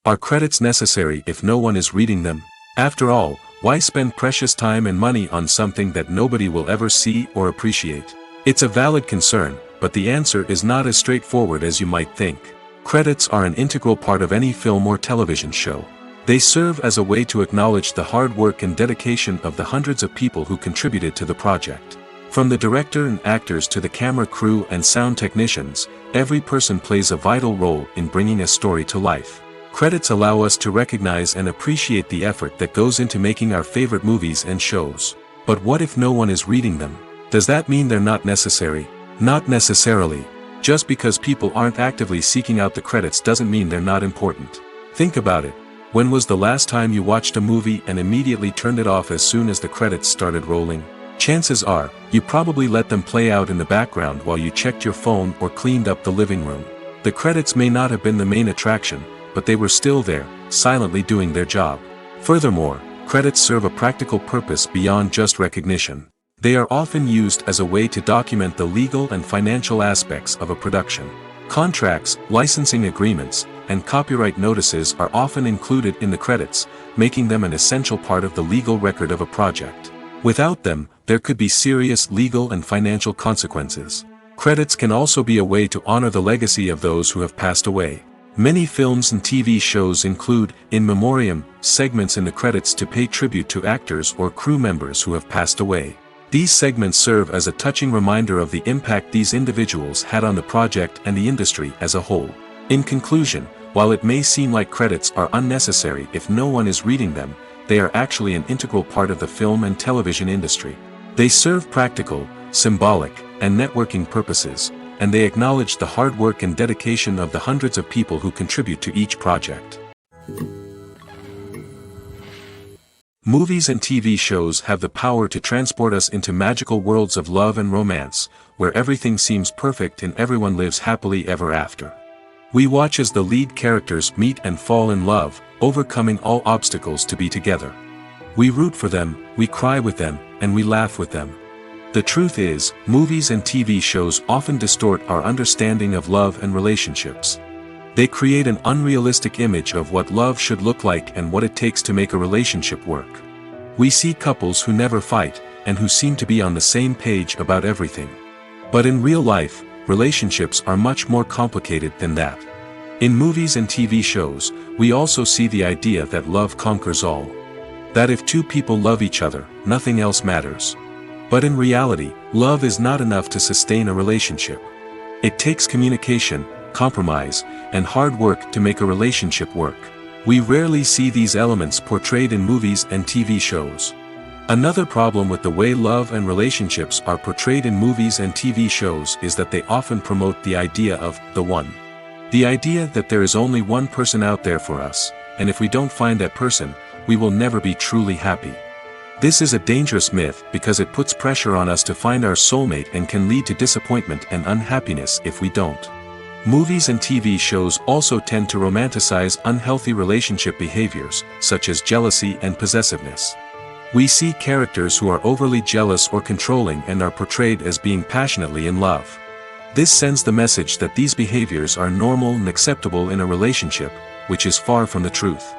Are credits necessary if no one is reading them? After all, why spend precious time and money on something that nobody will ever see or appreciate? It's a valid concern, but the answer is not as straightforward as you might think. Credits are an integral part of any film or television show. They serve as a way to acknowledge the hard work and dedication of the hundreds of people who contributed to the project. From the director and actors to the camera crew and sound technicians, every person plays a vital role in bringing a story to life. Credits allow us to recognize and appreciate the effort that goes into making our favorite movies and shows. But what if no one is reading them? Does that mean they're not necessary? Not necessarily. Just because people aren't actively seeking out the credits doesn't mean they're not important. Think about it. When was the last time you watched a movie and immediately turned it off as soon as the credits started rolling? Chances are, you probably let them play out in the background while you checked your phone or cleaned up the living room. The credits may not have been the main attraction, but they were still there, silently doing their job. Furthermore, credits serve a practical purpose beyond just recognition. They are often used as a way to document the legal and financial aspects of a production. Contracts, licensing agreements, and copyright notices are often included in the credits, making them an essential part of the legal record of a project. Without them, there could be serious legal and financial consequences. Credits can also be a way to honor the legacy of those who have passed away. Many films and TV shows include, in memoriam, segments in the credits to pay tribute to actors or crew members who have passed away. These segments serve as a touching reminder of the impact these individuals had on the project and the industry as a whole. In conclusion, while it may seem like credits are unnecessary if no one is reading them, they are actually an integral part of the film and television industry. They serve practical, symbolic, and networking purposes, and they acknowledge the hard work and dedication of the hundreds of people who contribute to each project. Movies and TV shows have the power to transport us into magical worlds of love and romance, where everything seems perfect and everyone lives happily ever after. We watch as the lead characters meet and fall in love, overcoming all obstacles to be together. We root for them, we cry with them, and we laugh with them. The truth is, movies and TV shows often distort our understanding of love and relationships. They create an unrealistic image of what love should look like and what it takes to make a relationship work. We see couples who never fight, and who seem to be on the same page about everything. But in real life, relationships are much more complicated than that. In movies and TV shows, we also see the idea that love conquers all. That if two people love each other, nothing else matters. But in reality, love is not enough to sustain a relationship. It takes communication, compromise, and hard work to make a relationship work. We rarely see these elements portrayed in movies and TV shows. Another problem with the way love and relationships are portrayed in movies and TV shows is that they often promote the idea of the one. The idea that there is only one person out there for us, and if we don't find that person, we will never be truly happy. This is a dangerous myth because it puts pressure on us to find our soulmate and can lead to disappointment and unhappiness if we don't. Movies and TV shows also tend to romanticize unhealthy relationship behaviors, such as jealousy and possessiveness. We see characters who are overly jealous or controlling and are portrayed as being passionately in love. This sends the message that these behaviors are normal and acceptable in a relationship, which is far from the truth.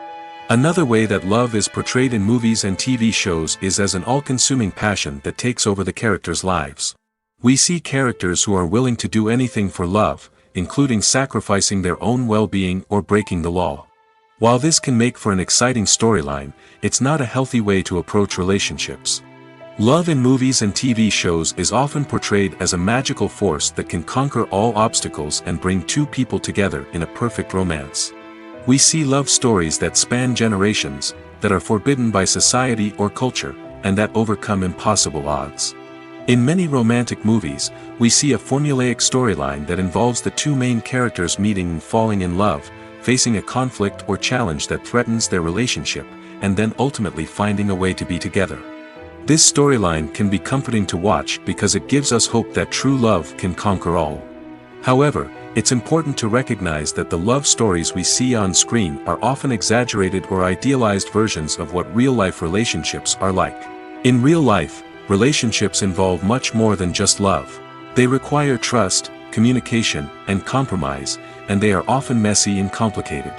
Another way that love is portrayed in movies and TV shows is as an all-consuming passion that takes over the characters' lives. We see characters who are willing to do anything for love, including sacrificing their own well-being or breaking the law. While this can make for an exciting storyline, it's not a healthy way to approach relationships. Love in movies and TV shows is often portrayed as a magical force that can conquer all obstacles and bring two people together in a perfect romance. We see love stories that span generations, that are forbidden by society or culture, and that overcome impossible odds. In many romantic movies, we see a formulaic storyline that involves the two main characters meeting and falling in love, facing a conflict or challenge that threatens their relationship, and then ultimately finding a way to be together. This storyline can be comforting to watch because it gives us hope that true love can conquer all. However, it's important to recognize that the love stories we see on screen are often exaggerated or idealized versions of what real-life relationships are like. In real life, relationships involve much more than just love. They require trust, communication, and compromise, and they are often messy and complicated.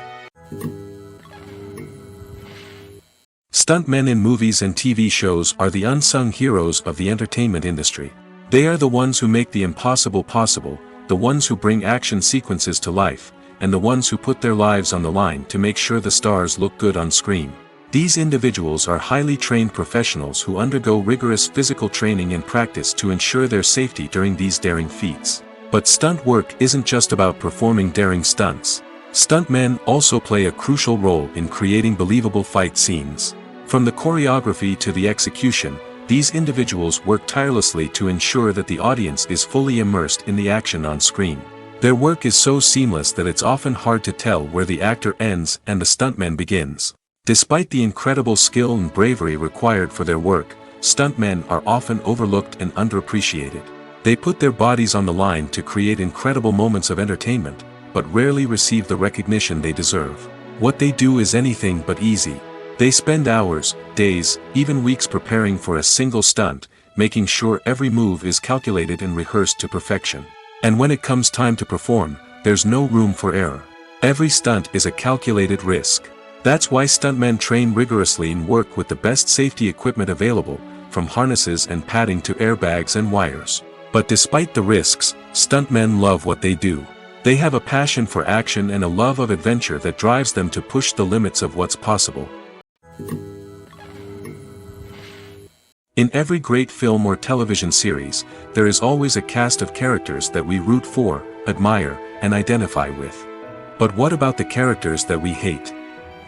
Stuntmen in movies and TV shows are the unsung heroes of the entertainment industry. They are the ones who make the impossible possible, the ones who bring action sequences to life, and the ones who put their lives on the line to make sure the stars look good on screen. These individuals are highly trained professionals who undergo rigorous physical training and practice to ensure their safety during these daring feats. But stunt work isn't just about performing daring stunts. Stuntmen also play a crucial role in creating believable fight scenes. From the choreography to the execution, these individuals work tirelessly to ensure that the audience is fully immersed in the action on screen. Their work is so seamless that it's often hard to tell where the actor ends and the stuntman begins. Despite the incredible skill and bravery required for their work, stuntmen are often overlooked and underappreciated. They put their bodies on the line to create incredible moments of entertainment, but rarely receive the recognition they deserve. What they do is anything but easy. They spend hours, days, even weeks preparing for a single stunt, making sure every move is calculated and rehearsed to perfection. And when it comes time to perform, there's no room for error. Every stunt is a calculated risk. That's why stuntmen train rigorously and work with the best safety equipment available, from harnesses and padding to airbags and wires. But despite the risks, stuntmen love what they do. They have a passion for action and a love of adventure that drives them to push the limits of what's possible. In every great film or television series, there is always a cast of characters that we root for, admire, and identify with. But what about the characters that we hate?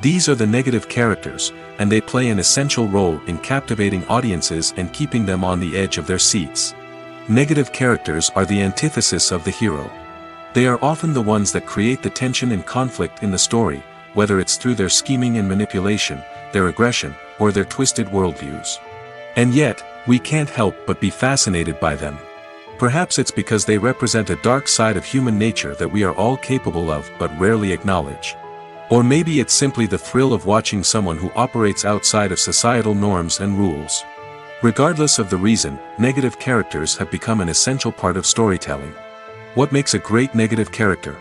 These are the negative characters, and they play an essential role in captivating audiences and keeping them on the edge of their seats. Negative characters are the antithesis of the hero. They are often the ones that create the tension and conflict in the story, whether it's through their scheming and manipulation, their aggression, or their twisted worldviews. And yet, we can't help but be fascinated by them. Perhaps it's because they represent a dark side of human nature that we are all capable of but rarely acknowledge. Or maybe it's simply the thrill of watching someone who operates outside of societal norms and rules. Regardless of the reason, negative characters have become an essential part of storytelling. What makes a great negative character?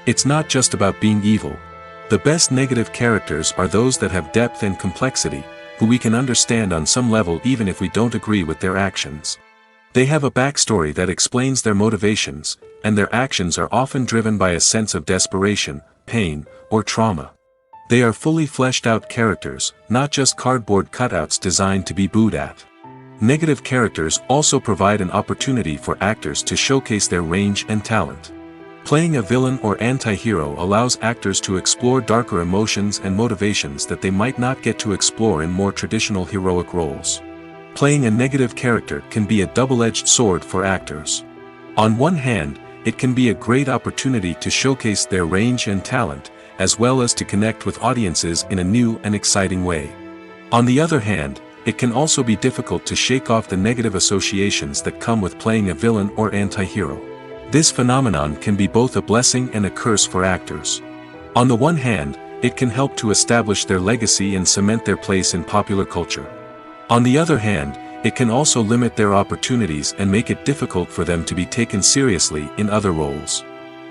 It's not just about being evil. The best negative characters are those that have depth and complexity, who we can understand on some level even if we don't agree with their actions. They have a backstory that explains their motivations, and their actions are often driven by a sense of desperation, pain, or trauma. They are fully fleshed out characters, not just cardboard cutouts designed to be booed at. Negative characters also provide an opportunity for actors to showcase their range and talent. Playing a villain or anti-hero allows actors to explore darker emotions and motivations that they might not get to explore in more traditional heroic roles. Playing a negative character can be a double-edged sword for actors. On one hand, it can be a great opportunity to showcase their range and talent, as well as to connect with audiences in a new and exciting way. On the other hand, it can also be difficult to shake off the negative associations that come with playing a villain or anti-hero. This phenomenon can be both a blessing and a curse for actors. On the one hand, it can help to establish their legacy and cement their place in popular culture. On the other hand, it can also limit their opportunities and make it difficult for them to be taken seriously in other roles.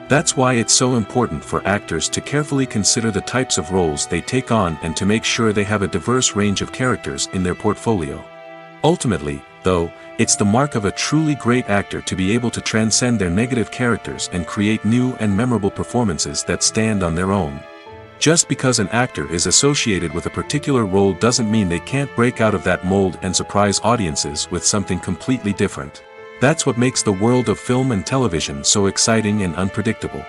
That's why it's so important for actors to carefully consider the types of roles they take on and to make sure they have a diverse range of characters in their portfolio. Ultimately, though, it's the mark of a truly great actor to be able to transcend their negative characters and create new and memorable performances that stand on their own. Just because an actor is associated with a particular role doesn't mean they can't break out of that mold and surprise audiences with something completely different. That's what makes the world of film and television so exciting and unpredictable.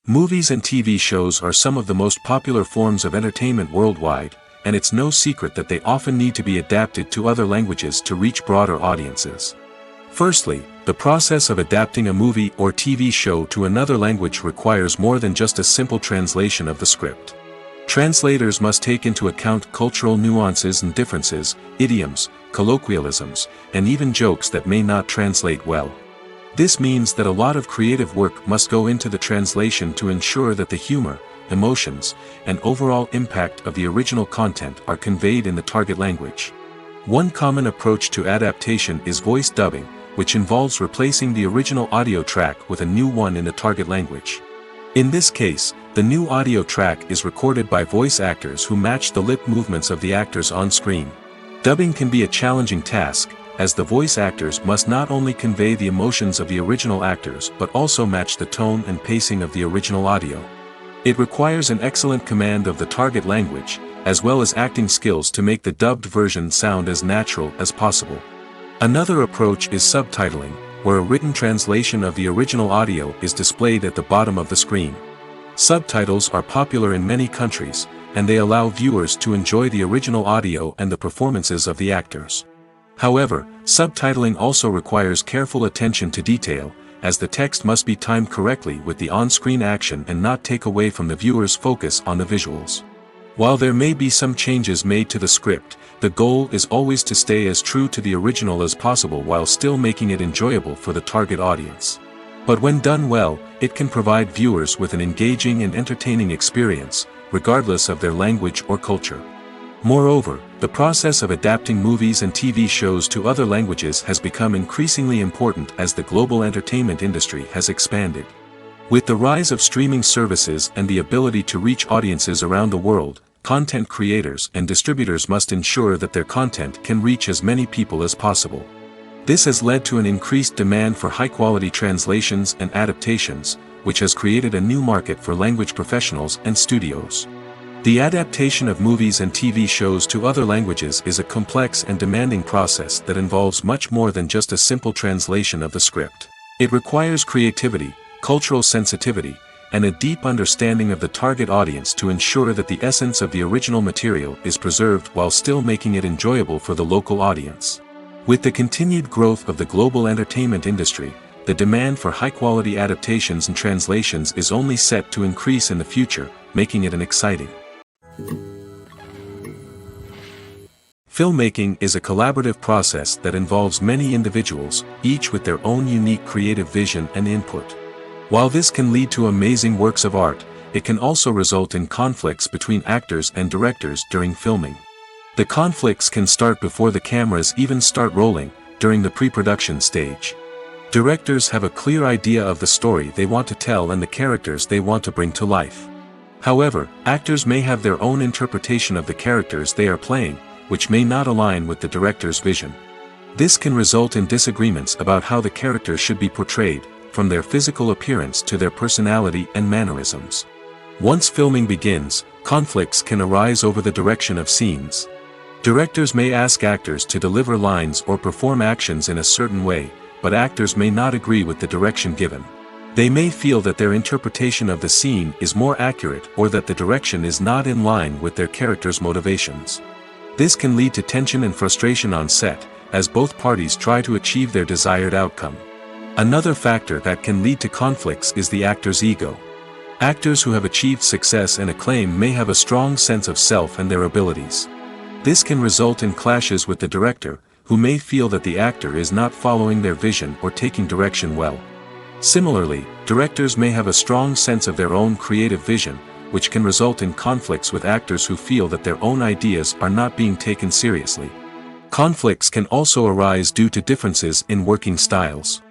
Movies and TV shows are some of the most popular forms of entertainment worldwide, and it's no secret that they often need to be adapted to other languages to reach broader audiences. Firstly, the process of adapting a movie or TV show to another language requires more than just a simple translation of the script. Translators must take into account cultural nuances and differences, idioms, colloquialisms, and even jokes that may not translate well. This means that a lot of creative work must go into the translation to ensure that the humor, emotions, and overall impact of the original content are conveyed in the target language. One common approach to adaptation is voice dubbing, which involves replacing the original audio track with a new one in the target language. In this case, the new audio track is recorded by voice actors who match the lip movements of the actors on screen. Dubbing can be a challenging task, as the voice actors must not only convey the emotions of the original actors but also match the tone and pacing of the original audio. It requires an excellent command of the target language, as well as acting skills to make the dubbed version sound as natural as possible. Another approach is subtitling, where a written translation of the original audio is displayed at the bottom of the screen. Subtitles are popular in many countries, and they allow viewers to enjoy the original audio and the performances of the actors. However, subtitling also requires careful attention to detail, as the text must be timed correctly with the on-screen action and not take away from the viewer's focus on the visuals. While there may be some changes made to the script, the goal is always to stay as true to the original as possible while still making it enjoyable for the target audience. But when done well, it can provide viewers with an engaging and entertaining experience, regardless of their language or culture. Moreover, the process of adapting movies and TV shows to other languages has become increasingly important as the global entertainment industry has expanded. With the rise of streaming services and the ability to reach audiences around the world, content creators and distributors must ensure that their content can reach as many people as possible. This has led to an increased demand for high-quality translations and adaptations, which has created a new market for language professionals and studios. The adaptation of movies and TV shows to other languages is a complex and demanding process that involves much more than just a simple translation of the script. It requires creativity, cultural sensitivity, and a deep understanding of the target audience to ensure that the essence of the original material is preserved while still making it enjoyable for the local audience. With the continued growth of the global entertainment industry, the demand for high-quality adaptations and translations is only set to increase in the future, making it an exciting. Filmmaking is a collaborative process that involves many individuals, each with their own unique creative vision and input. While this can lead to amazing works of art, it can also result in conflicts between actors and directors during filming. The conflicts can start before the cameras even start rolling, during the pre-production stage. Directors have a clear idea of the story they want to tell and the characters they want to bring to life. However, actors may have their own interpretation of the characters they are playing, which may not align with the director's vision. This can result in disagreements about how the characters should be portrayed, from their physical appearance to their personality and mannerisms. Once filming begins, conflicts can arise over the direction of scenes. Directors may ask actors to deliver lines or perform actions in a certain way, but actors may not agree with the direction given. They may feel that their interpretation of the scene is more accurate or that the direction is not in line with their character's motivations. This can lead to tension and frustration on set, as both parties try to achieve their desired outcome. Another factor that can lead to conflicts is the actor's ego. Actors who have achieved success and acclaim may have a strong sense of self and their abilities. This can result in clashes with the director, who may feel that the actor is not following their vision or taking direction well. Similarly, directors may have a strong sense of their own creative vision, which can result in conflicts with actors who feel that their own ideas are not being taken seriously. Conflicts can also arise due to differences in working styles.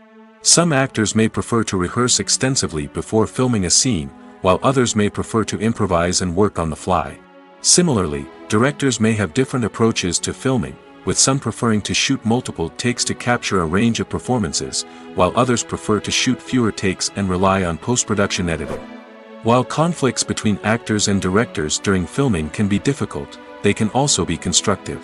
Some actors may prefer to rehearse extensively before filming a scene, while others may prefer to improvise and work on the fly. Similarly, directors may have different approaches to filming, with some preferring to shoot multiple takes to capture a range of performances, while others prefer to shoot fewer takes and rely on post-production editing. While conflicts between actors and directors during filming can be difficult, they can also be constructive.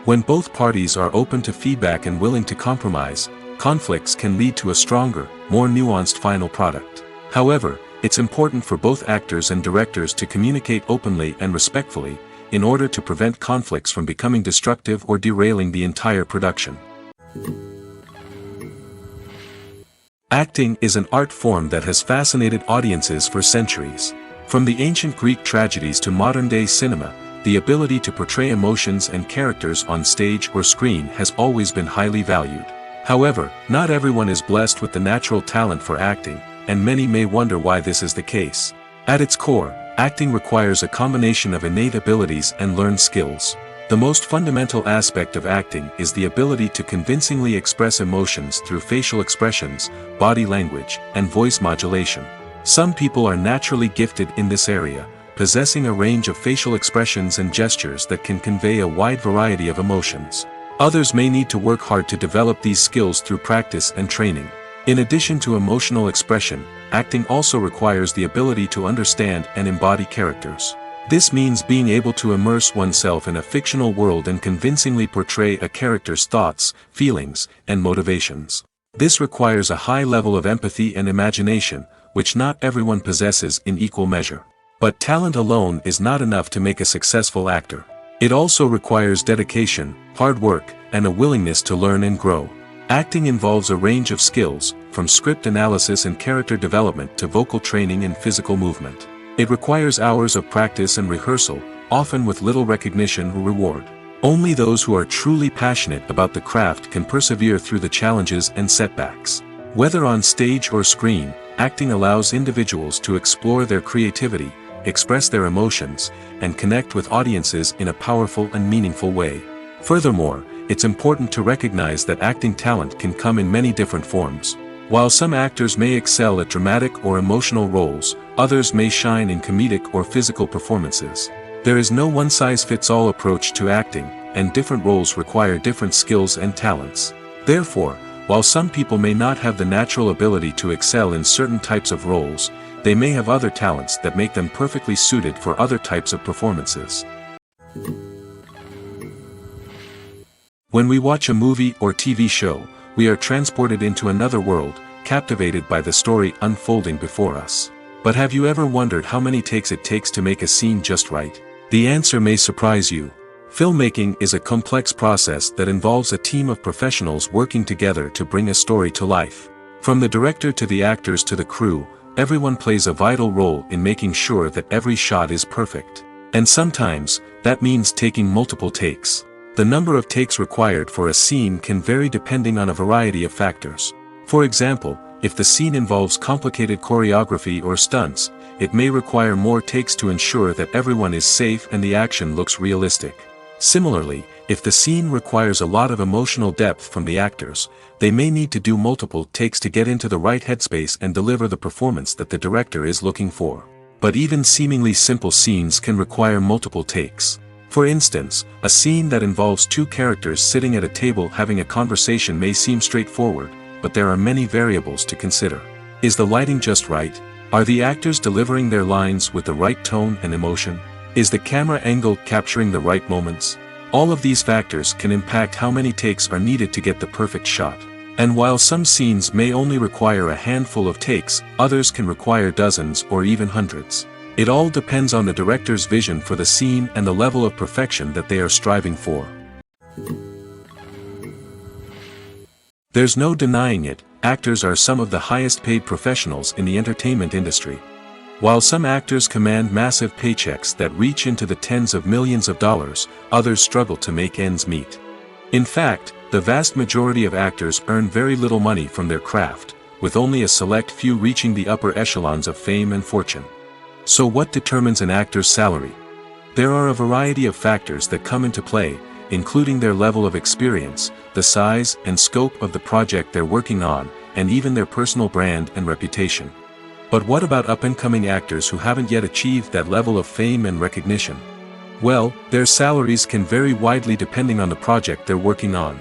When both parties are open to feedback and willing to compromise, conflicts can lead to a stronger, more nuanced final product. However, it's important for both actors and directors to communicate openly and respectfully, in order to prevent conflicts from becoming destructive or derailing the entire production. Acting is an art form that has fascinated audiences for centuries. From the ancient Greek tragedies to modern-day cinema, the ability to portray emotions and characters on stage or screen has always been highly valued. However, not everyone is blessed with the natural talent for acting, and many may wonder why this is the case. At its core, acting requires a combination of innate abilities and learned skills. The most fundamental aspect of acting is the ability to convincingly express emotions through facial expressions, body language, and voice modulation. Some people are naturally gifted in this area, possessing a range of facial expressions and gestures that can convey a wide variety of emotions. Others may need to work hard to develop these skills through practice and training. In addition to emotional expression, acting also requires the ability to understand and embody characters. This means being able to immerse oneself in a fictional world and convincingly portray a character's thoughts, feelings, and motivations. This requires a high level of empathy and imagination, which not everyone possesses in equal measure. But talent alone is not enough to make a successful actor. It also requires dedication, hard work, and a willingness to learn and grow. Acting involves a range of skills, from script analysis and character development to vocal training and physical movement. It requires hours of practice and rehearsal, often with little recognition or reward. Only those who are truly passionate about the craft can persevere through the challenges and setbacks. Whether on stage or screen, acting allows individuals to explore their creativity, express their emotions, and connect with audiences in a powerful and meaningful way. Furthermore, it's important to recognize that acting talent can come in many different forms. While some actors may excel at dramatic or emotional roles, others may shine in comedic or physical performances. There is no one-size-fits-all approach to acting, and different roles require different skills and talents. Therefore, while some people may not have the natural ability to excel in certain types of roles, they may have other talents that make them perfectly suited for other types of performances. When we watch a movie or TV show, we are transported into another world, captivated by the story unfolding before us. But have you ever wondered how many takes it takes to make a scene just right? The answer may surprise you. Filmmaking is a complex process that involves a team of professionals working together to bring a story to life. From the director to the actors to the crew, everyone plays a vital role in making sure that every shot is perfect. And sometimes, that means taking multiple takes. The number of takes required for a scene can vary depending on a variety of factors. For example, if the scene involves complicated choreography or stunts, it may require more takes to ensure that everyone is safe and the action looks realistic. Similarly, if the scene requires a lot of emotional depth from the actors, they may need to do multiple takes to get into the right headspace and deliver the performance that the director is looking for. But even seemingly simple scenes can require multiple takes. For instance, a scene that involves two characters sitting at a table having a conversation may seem straightforward, but there are many variables to consider. Is the lighting just right? Are the actors delivering their lines with the right tone and emotion? Is the camera angle capturing the right moments? All of these factors can impact how many takes are needed to get the perfect shot. And while some scenes may only require a handful of takes, others can require dozens or even hundreds. It all depends on the director's vision for the scene and the level of perfection that they are striving for. There's no denying it, actors are some of the highest paid professionals in the entertainment industry. While some actors command massive paychecks that reach into the tens of millions of dollars, others struggle to make ends meet. In fact, the vast majority of actors earn very little money from their craft, with only a select few reaching the upper echelons of fame and fortune. So what determines an actor's salary? There are a variety of factors that come into play, including their level of experience, the size and scope of the project they're working on, and even their personal brand and reputation. But what about up-and-coming actors who haven't yet achieved that level of fame and recognition? Well, their salaries can vary widely depending on the project they're working on.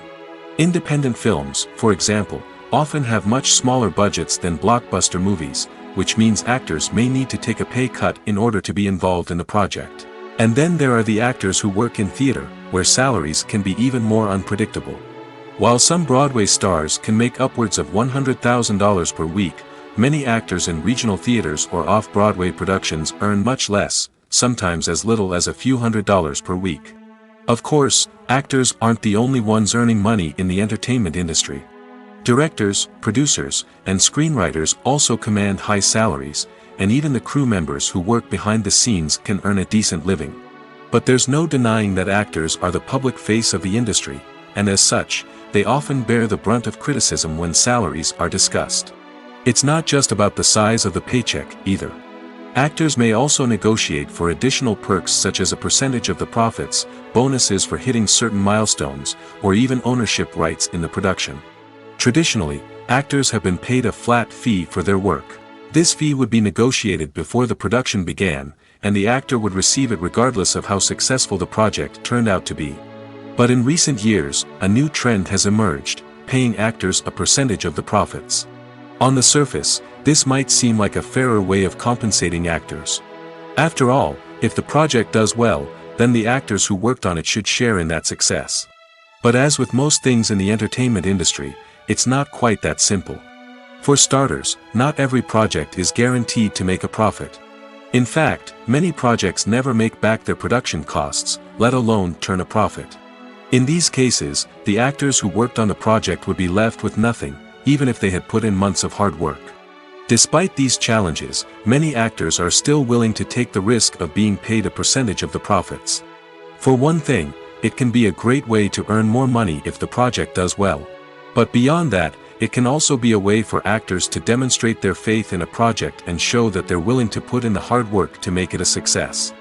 Independent films, for example, often have much smaller budgets than blockbuster movies, which means actors may need to take a pay cut in order to be involved in the project. And then there are the actors who work in theater, where salaries can be even more unpredictable. While some Broadway stars can make upwards of $100,000 per week, many actors in regional theaters or off-Broadway productions earn much less, sometimes as little as a few $100s per week. Of course, actors aren't the only ones earning money in the entertainment industry. Directors, producers, and screenwriters also command high salaries, and even the crew members who work behind the scenes can earn a decent living. But there's no denying that actors are the public face of the industry, and as such, they often bear the brunt of criticism when salaries are discussed. It's not just about the size of the paycheck, either. Actors may also negotiate for additional perks such as a percentage of the profits, bonuses for hitting certain milestones, or even ownership rights in the production. Traditionally, actors have been paid a flat fee for their work. This fee would be negotiated before the production began, and the actor would receive it regardless of how successful the project turned out to be. But in recent years, a new trend has emerged, paying actors a percentage of the profits. On the surface, this might seem like a fairer way of compensating actors. After all, if the project does well, then the actors who worked on it should share in that success. But as with most things in the entertainment industry, it's not quite that simple. For starters, not every project is guaranteed to make a profit. In fact, many projects never make back their production costs, let alone turn a profit. In these cases, the actors who worked on the project would be left with nothing, even if they had put in months of hard work. Despite these challenges, many actors are still willing to take the risk of being paid a percentage of the profits. For one thing, it can be a great way to earn more money if the project does well. But beyond that, it can also be a way for actors to demonstrate their faith in a project and show that they're willing to put in the hard work to make it a success.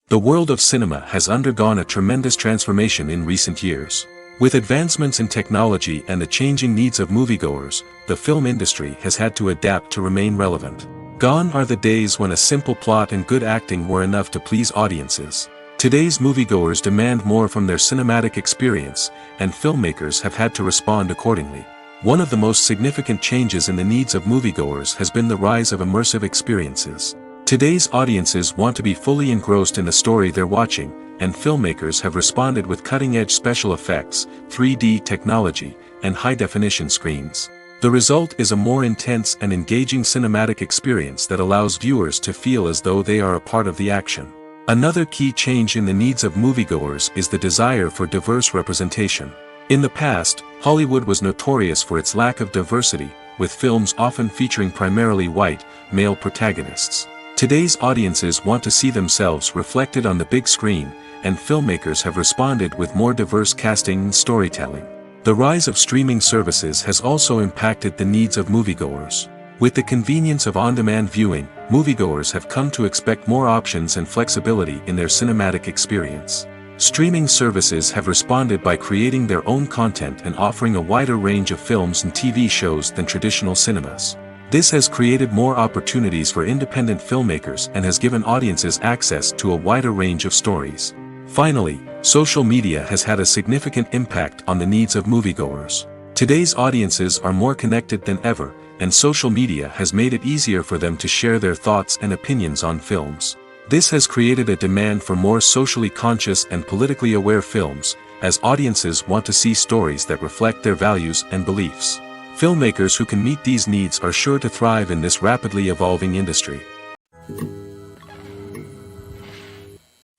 The world of cinema has undergone a tremendous transformation in recent years. With advancements in technology and the changing needs of moviegoers, the film industry has had to adapt to remain relevant. Gone are the days when a simple plot and good acting were enough to please audiences. Today's moviegoers demand more from their cinematic experience, and filmmakers have had to respond accordingly. One of the most significant changes in the needs of moviegoers has been the rise of immersive experiences. Today's audiences want to be fully engrossed in the story they're watching, and filmmakers have responded with cutting-edge special effects, 3D technology, and high-definition screens. The result is a more intense and engaging cinematic experience that allows viewers to feel as though they are a part of the action. Another key change in the needs of moviegoers is the desire for diverse representation. In the past, Hollywood was notorious for its lack of diversity, with films often featuring primarily white, male protagonists. Today's audiences want to see themselves reflected on the big screen, and filmmakers have responded with more diverse casting and storytelling. The rise of streaming services has also impacted the needs of moviegoers. With the convenience of on-demand viewing, moviegoers have come to expect more options and flexibility in their cinematic experience. Streaming services have responded by creating their own content and offering a wider range of films and TV shows than traditional cinemas. This has created more opportunities for independent filmmakers and has given audiences access to a wider range of stories. Finally, social media has had a significant impact on the needs of moviegoers. Today's audiences are more connected than ever, and social media has made it easier for them to share their thoughts and opinions on films. This has created a demand for more socially conscious and politically aware films, as audiences want to see stories that reflect their values and beliefs. Filmmakers who can meet these needs are sure to thrive in this rapidly evolving industry.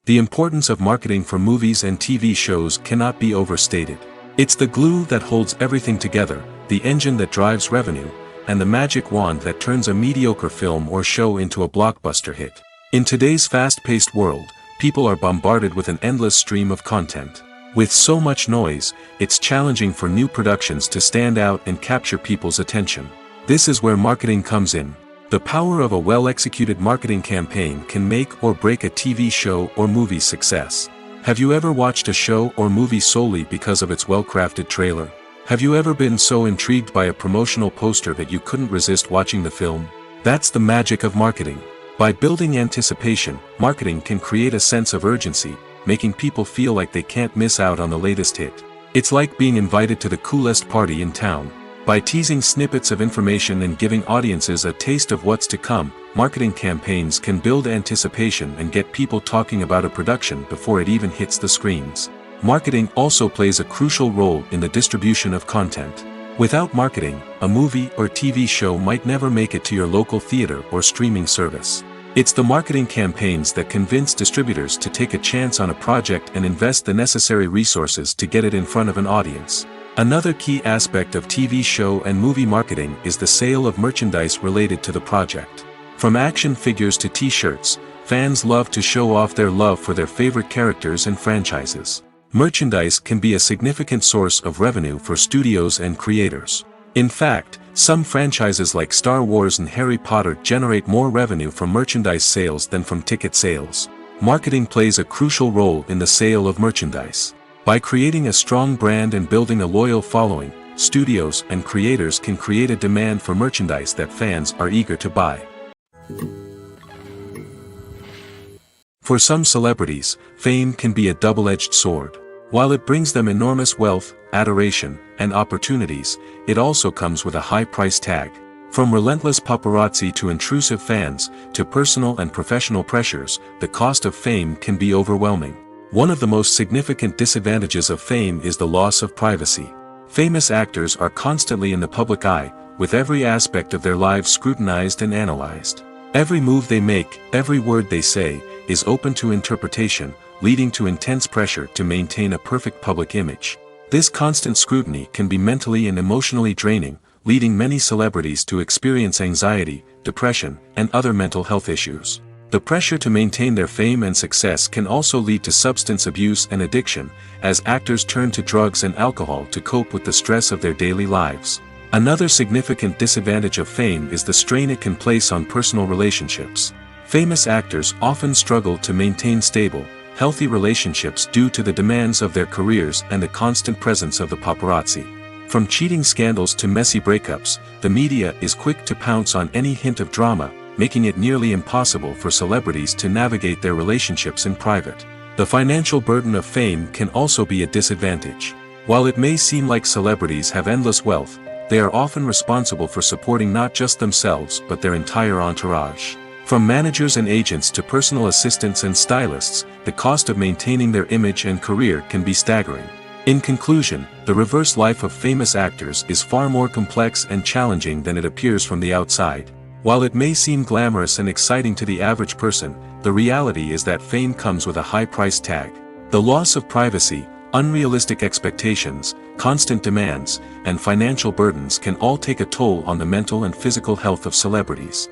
The importance of marketing for movies and TV shows cannot be overstated. It's the glue that holds everything together, the engine that drives revenue, and the magic wand that turns a mediocre film or show into a blockbuster hit. In today's fast-paced world, people are bombarded with an endless stream of content. With so much noise, it's challenging for new productions to stand out and capture people's attention. This is where marketing comes in. The power of a well-executed marketing campaign can make or break a TV show or movie's success. Have you ever watched a show or movie solely because of its well-crafted trailer? Have you ever been so intrigued by a promotional poster that you couldn't resist watching the film? That's the magic of marketing. By building anticipation, marketing can create a sense of urgency, making people feel like they can't miss out on the latest hit. It's like being invited to the coolest party in town. By teasing snippets of information and giving audiences a taste of what's to come, marketing campaigns can build anticipation and get people talking about a production before it even hits the screens. Marketing also plays a crucial role in the distribution of content. Without marketing, a movie or TV show might never make it to your local theater or streaming service. It's the marketing campaigns that convince distributors to take a chance on a project and invest the necessary resources to get it in front of an audience. Another key aspect of TV show and movie marketing is the sale of merchandise related to the project. From action figures to t-shirts, fans love to show off their love for their favorite characters and franchises. Merchandise can be a significant source of revenue for studios and creators. In fact, some franchises like Star Wars and Harry Potter generate more revenue from merchandise sales than from ticket sales. Marketing plays a crucial role in the sale of merchandise. By creating a strong brand and building a loyal following, studios and creators can create a demand for merchandise that fans are eager to buy. For some celebrities, fame can be a double-edged sword. While it brings them enormous wealth, adoration, and opportunities, it also comes with a high price tag. From relentless paparazzi to intrusive fans, to personal and professional pressures, the cost of fame can be overwhelming. One of the most significant disadvantages of fame is the loss of privacy. Famous actors are constantly in the public eye, with every aspect of their lives scrutinized and analyzed. Every move they make, every word they say, is open to interpretation, leading to intense pressure to maintain a perfect public image. This constant scrutiny can be mentally and emotionally draining, leading many celebrities to experience anxiety, depression, and other mental health issues. The pressure to maintain their fame and success can also lead to substance abuse and addiction, as actors turn to drugs and alcohol to cope with the stress of their daily lives. Another significant disadvantage of fame is the strain it can place on personal relationships. Famous actors often struggle to maintain stable, healthy relationships due to the demands of their careers and the constant presence of the paparazzi. From cheating scandals to messy breakups, the media is quick to pounce on any hint of drama, making it nearly impossible for celebrities to navigate their relationships in private. The financial burden of fame can also be a disadvantage. While it may seem like celebrities have endless wealth, they are often responsible for supporting not just themselves but their entire entourage. From managers and agents to personal assistants and stylists, the cost of maintaining their image and career can be staggering. In conclusion, the reverse life of famous actors is far more complex and challenging than it appears from the outside. While it may seem glamorous and exciting to the average person, the reality is that fame comes with a high price tag. The loss of privacy, unrealistic expectations, constant demands, and financial burdens can all take a toll on the mental and physical health of celebrities.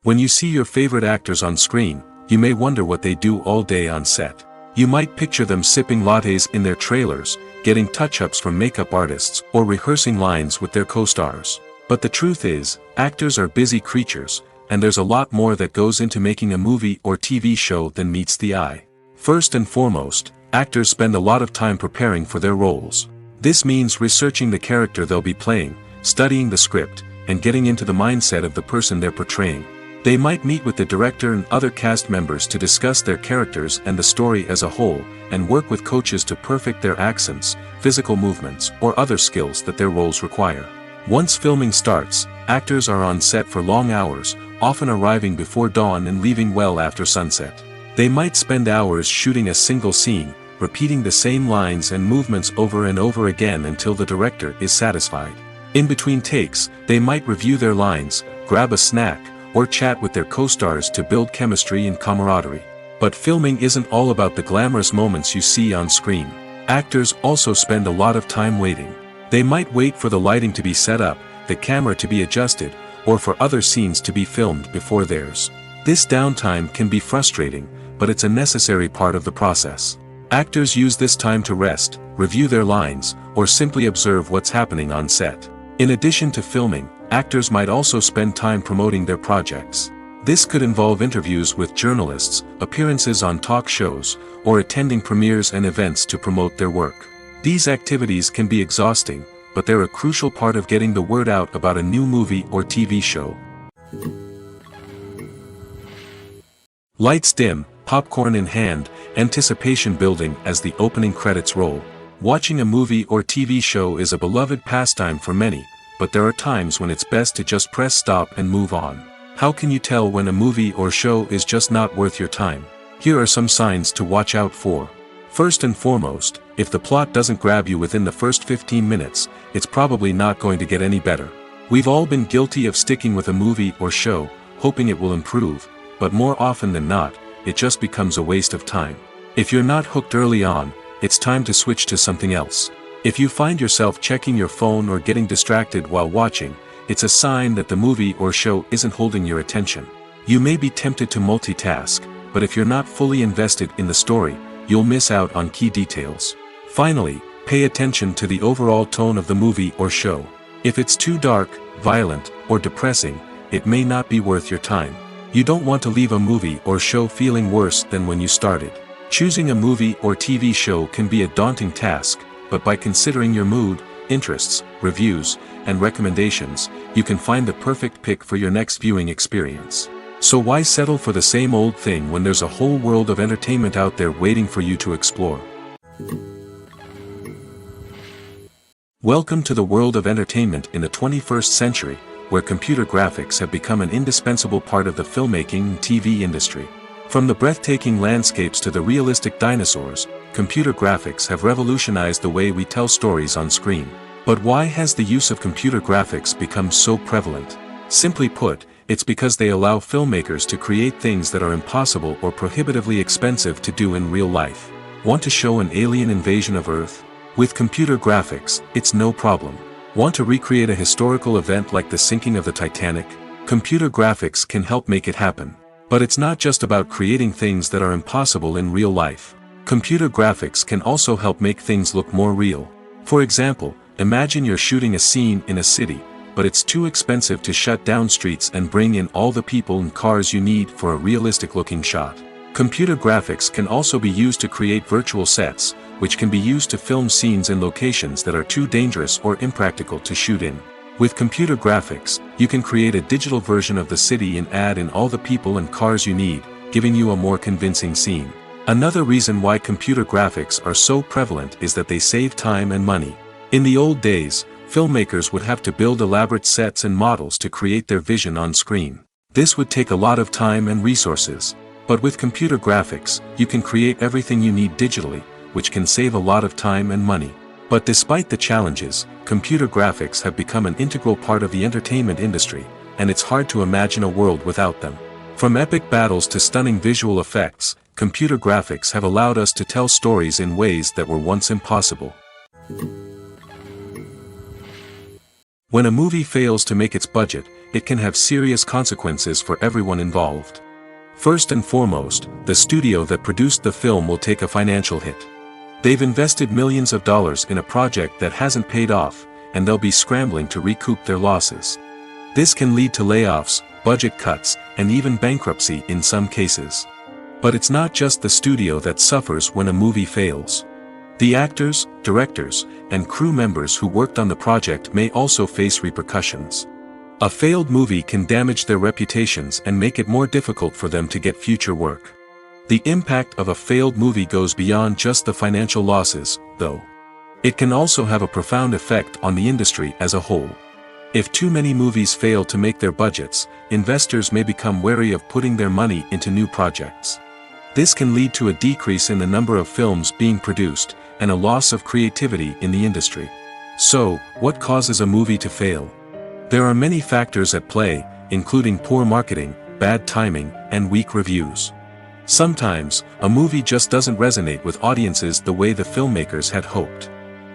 When you see your favorite actors on screen, you may wonder what they do all day on set. You might picture them sipping lattes in their trailers, getting touch-ups from makeup artists, or rehearsing lines with their co-stars. But the truth is, actors are busy creatures, and there's a lot more that goes into making a movie or TV show than meets the eye. First and foremost, actors spend a lot of time preparing for their roles. This means researching the character they'll be playing, studying the script, and getting into the mindset of the person they're portraying. They might meet with the director and other cast members to discuss their characters and the story as a whole, and work with coaches to perfect their accents, physical movements, or other skills that their roles require. Once filming starts, actors are on set for long hours, often arriving before dawn and leaving well after sunset. They might spend hours shooting a single scene, repeating the same lines and movements over and over again until the director is satisfied. In between takes, they might review their lines, grab a snack, or chat with their co-stars to build chemistry and camaraderie. But filming isn't all about the glamorous moments you see on screen. Actors also spend a lot of time waiting. They might wait for the lighting to be set up, the camera to be adjusted, or for other scenes to be filmed before theirs. This downtime can be frustrating, but it's a necessary part of the process. Actors use this time to rest, review their lines, or simply observe what's happening on set. In addition to filming, actors might also spend time promoting their projects. This could involve interviews with journalists, appearances on talk shows, or attending premieres and events to promote their work. These activities can be exhausting, but they're a crucial part of getting the word out about a new movie or TV show. Lights dim, popcorn in hand, anticipation building as the opening credits roll. Watching a movie or TV show is a beloved pastime for many, but there are times when it's best to just press stop and move on. How can you tell when a movie or show is just not worth your time? Here are some signs to watch out for. First and foremost, if the plot doesn't grab you within the first 15 minutes, it's probably not going to get any better. We've all been guilty of sticking with a movie or show, hoping it will improve, but more often than not, it just becomes a waste of time. If you're not hooked early on, it's time to switch to something else. If you find yourself checking your phone or getting distracted while watching, it's a sign that the movie or show isn't holding your attention. You may be tempted to multitask, but if you're not fully invested in the story, you'll miss out on key details. Finally, pay attention to the overall tone of the movie or show. If it's too dark, violent, or depressing, it may not be worth your time. You don't want to leave a movie or show feeling worse than when you started. Choosing a movie or TV show can be a daunting task, but by considering your mood, interests, reviews, and recommendations, you can find the perfect pick for your next viewing experience. So why settle for the same old thing when there's a whole world of entertainment out there waiting for you to explore? Welcome to the world of entertainment in the 21st century, where computer graphics have become an indispensable part of the filmmaking and TV industry. From the breathtaking landscapes to the realistic dinosaurs, computer graphics have revolutionized the way we tell stories on screen. But why has the use of computer graphics become so prevalent? Simply put, it's because they allow filmmakers to create things that are impossible or prohibitively expensive to do in real life. Want to show an alien invasion of Earth? With computer graphics, it's no problem. Want to recreate a historical event like the sinking of the Titanic? Computer graphics can help make it happen. But it's not just about creating things that are impossible in real life. Computer graphics can also help make things look more real. For example, imagine you're shooting a scene in a city, but it's too expensive to shut down streets and bring in all the people and cars you need for a realistic-looking shot. Computer graphics can also be used to create virtual sets, which can be used to film scenes in locations that are too dangerous or impractical to shoot in. With computer graphics, you can create a digital version of the city and add in all the people and cars you need, giving you a more convincing scene. Another reason why computer graphics are so prevalent is that they save time and money. In the old days, filmmakers would have to build elaborate sets and models to create their vision on screen. This would take a lot of time and resources. But with computer graphics, you can create everything you need digitally, which can save a lot of time and money. But despite the challenges, computer graphics have become an integral part of the entertainment industry, and it's hard to imagine a world without them. From epic battles to stunning visual effects, computer graphics have allowed us to tell stories in ways that were once impossible. When a movie fails to make its budget, it can have serious consequences for everyone involved. First and foremost, the studio that produced the film will take a financial hit. They've invested millions of dollars in a project that hasn't paid off, and they'll be scrambling to recoup their losses. This can lead to layoffs, budget cuts, and even bankruptcy in some cases. But it's not just the studio that suffers when a movie fails. The actors, directors, and crew members who worked on the project may also face repercussions. A failed movie can damage their reputations and make it more difficult for them to get future work. The impact of a failed movie goes beyond just the financial losses, though. It can also have a profound effect on the industry as a whole. If too many movies fail to make their budgets, investors may become wary of putting their money into new projects. This can lead to a decrease in the number of films being produced, and a loss of creativity in the industry. So, what causes a movie to fail? There are many factors at play, including poor marketing, bad timing, and weak reviews. Sometimes, a movie just doesn't resonate with audiences the way the filmmakers had hoped.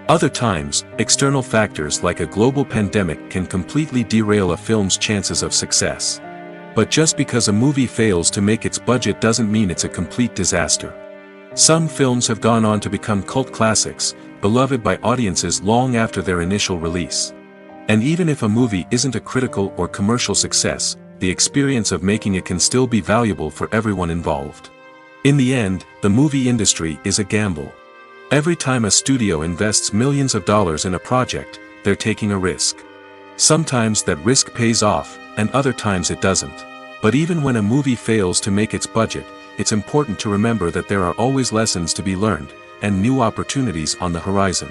Other times, external factors like a global pandemic can completely derail a film's chances of success. But just because a movie fails to make its budget doesn't mean it's a complete disaster. Some films have gone on to become cult classics, beloved by audiences long after their initial release. And even if a movie isn't a critical or commercial success, the experience of making it can still be valuable for everyone involved. In the end, the movie industry is a gamble. Every time a studio invests millions of dollars in a project, they're taking a risk. Sometimes that risk pays off, and other times it doesn't. But even when a movie fails to make its budget, it's important to remember that there are always lessons to be learned, and new opportunities on the horizon.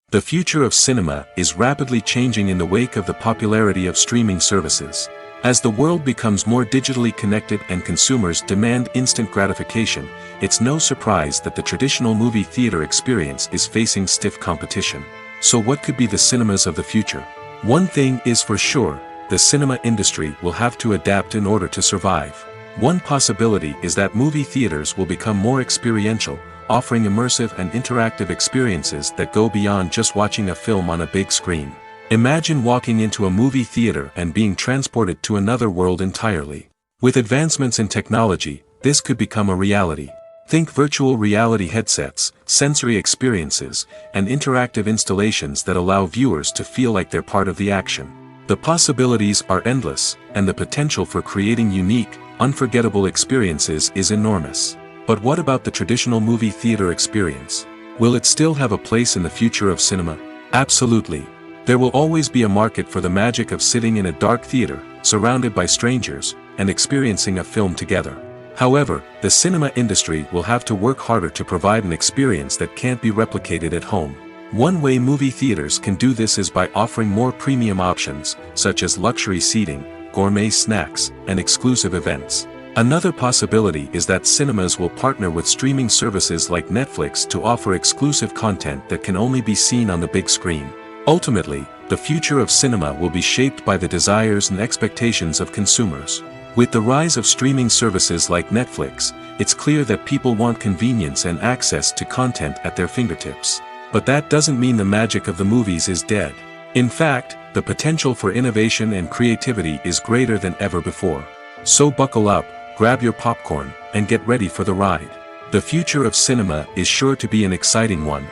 The future of cinema is rapidly changing in the wake of the popularity of streaming services. As the world becomes more digitally connected and consumers demand instant gratification, it's no surprise that the traditional movie theater experience is facing stiff competition. So what could be the cinemas of the future? One thing is for sure, the cinema industry will have to adapt in order to survive. One possibility is that movie theaters will become more experiential, offering immersive and interactive experiences that go beyond just watching a film on a big screen. Imagine walking into a movie theater and being transported to another world entirely. With advancements in technology, this could become a reality. Think virtual reality headsets, sensory experiences, and interactive installations that allow viewers to feel like they're part of the action. The possibilities are endless, and the potential for creating unique, unforgettable experiences is enormous. But what about the traditional movie theater experience? Will it still have a place in the future of cinema? Absolutely. There will always be a market for the magic of sitting in a dark theater, surrounded by strangers, and experiencing a film together. However, the cinema industry will have to work harder to provide an experience that can't be replicated at home. One way movie theaters can do this is by offering more premium options, such as luxury seating, gourmet snacks, and exclusive events. Another possibility is that cinemas will partner with streaming services like Netflix to offer exclusive content that can only be seen on the big screen. Ultimately, the future of cinema will be shaped by the desires and expectations of consumers. With the rise of streaming services like Netflix, it's clear that people want convenience and access to content at their fingertips. But that doesn't mean the magic of the movies is dead. In fact, the potential for innovation and creativity is greater than ever before. So buckle up, grab your popcorn, and get ready for the ride. The future of cinema is sure to be an exciting one.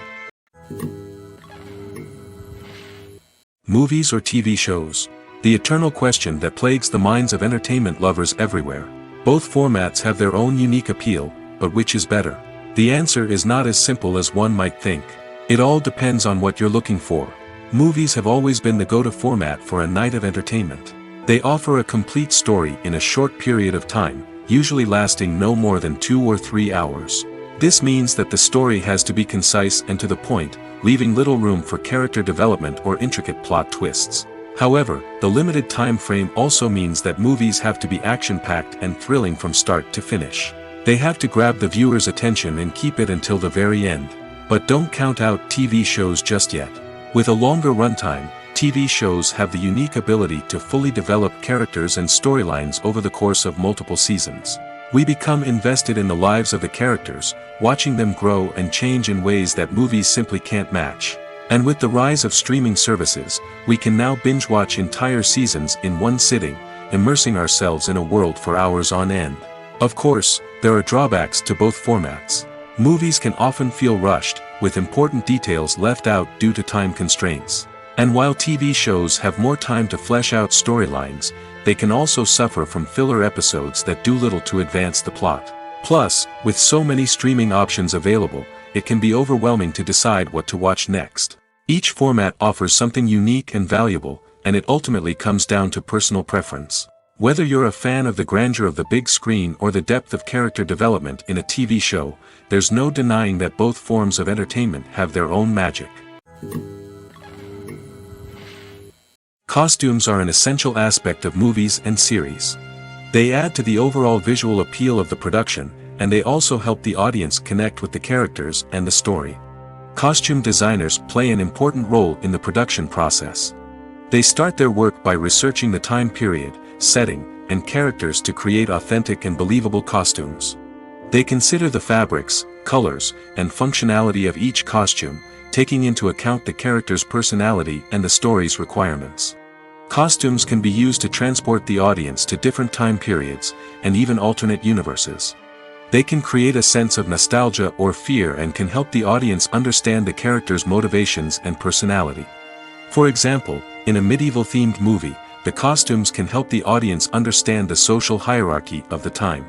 Movies or TV shows? The eternal question that plagues the minds of entertainment lovers everywhere. Both formats have their own unique appeal, but which is better? The answer is not as simple as one might think. It all depends on what you're looking for. Movies have always been the go-to format for a night of entertainment. They offer a complete story in a short period of time, usually lasting no more than 2 or 3 hours. This means that the story has to be concise and to the point, leaving little room for character development or intricate plot twists. However, the limited time frame also means that movies have to be action-packed and thrilling from start to finish. They have to grab the viewer's attention and keep it until the very end. But don't count out TV shows just yet. With a longer runtime, TV shows have the unique ability to fully develop characters and storylines over the course of multiple seasons. We become invested in the lives of the characters, watching them grow and change in ways that movies simply can't match. And with the rise of streaming services, we can now binge-watch entire seasons in one sitting, immersing ourselves in a world for hours on end. Of course, there are drawbacks to both formats. Movies can often feel rushed, with important details left out due to time constraints. And while TV shows have more time to flesh out storylines, they can also suffer from filler episodes that do little to advance the plot. Plus, with so many streaming options available, it can be overwhelming to decide what to watch next. Each format offers something unique and valuable, and it ultimately comes down to personal preference. Whether you're a fan of the grandeur of the big screen or the depth of character development in a TV show, there's no denying that both forms of entertainment have their own magic. Costumes are an essential aspect of movies and series. They add to the overall visual appeal of the production, and they also help the audience connect with the characters and the story. Costume designers play an important role in the production process. They start their work by researching the time period, setting, and characters to create authentic and believable costumes. They consider the fabrics, colors, and functionality of each costume, taking into account the character's personality and the story's requirements. Costumes can be used to transport the audience to different time periods, and even alternate universes. They can create a sense of nostalgia or fear and can help the audience understand the character's motivations and personality. For example, in a medieval-themed movie, the costumes can help the audience understand the social hierarchy of the time.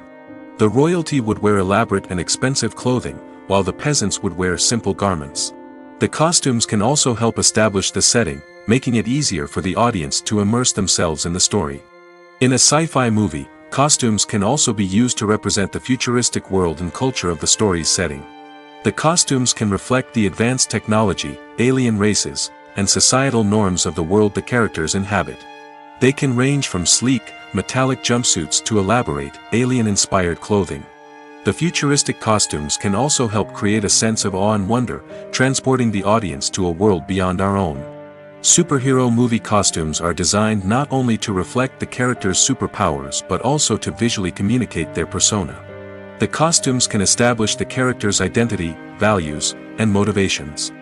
The royalty would wear elaborate and expensive clothing, while the peasants would wear simple garments. The costumes can also help establish the setting, making it easier for the audience to immerse themselves in the story. In a sci-fi movie, costumes can also be used to represent the futuristic world and culture of the story's setting. The costumes can reflect the advanced technology, alien races, and societal norms of the world the characters inhabit. They can range from sleek, metallic jumpsuits to elaborate, alien-inspired clothing. The futuristic costumes can also help create a sense of awe and wonder, transporting the audience to a world beyond our own. Superhero movie costumes are designed not only to reflect the character's superpowers but also to visually communicate their persona. The costumes can establish the character's identity, values, and motivations.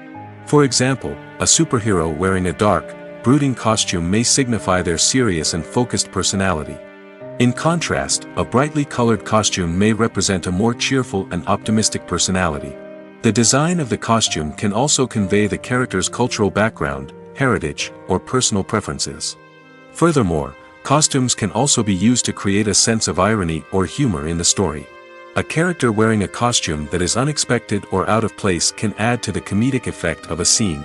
For example, a superhero wearing a dark, brooding costume may signify their serious and focused personality. In contrast, a brightly colored costume may represent a more cheerful and optimistic personality. The design of the costume can also convey the character's cultural background, heritage, or personal preferences. Furthermore, costumes can also be used to create a sense of irony or humor in the story. A character wearing a costume that is unexpected or out of place can add to the comedic effect of a scene.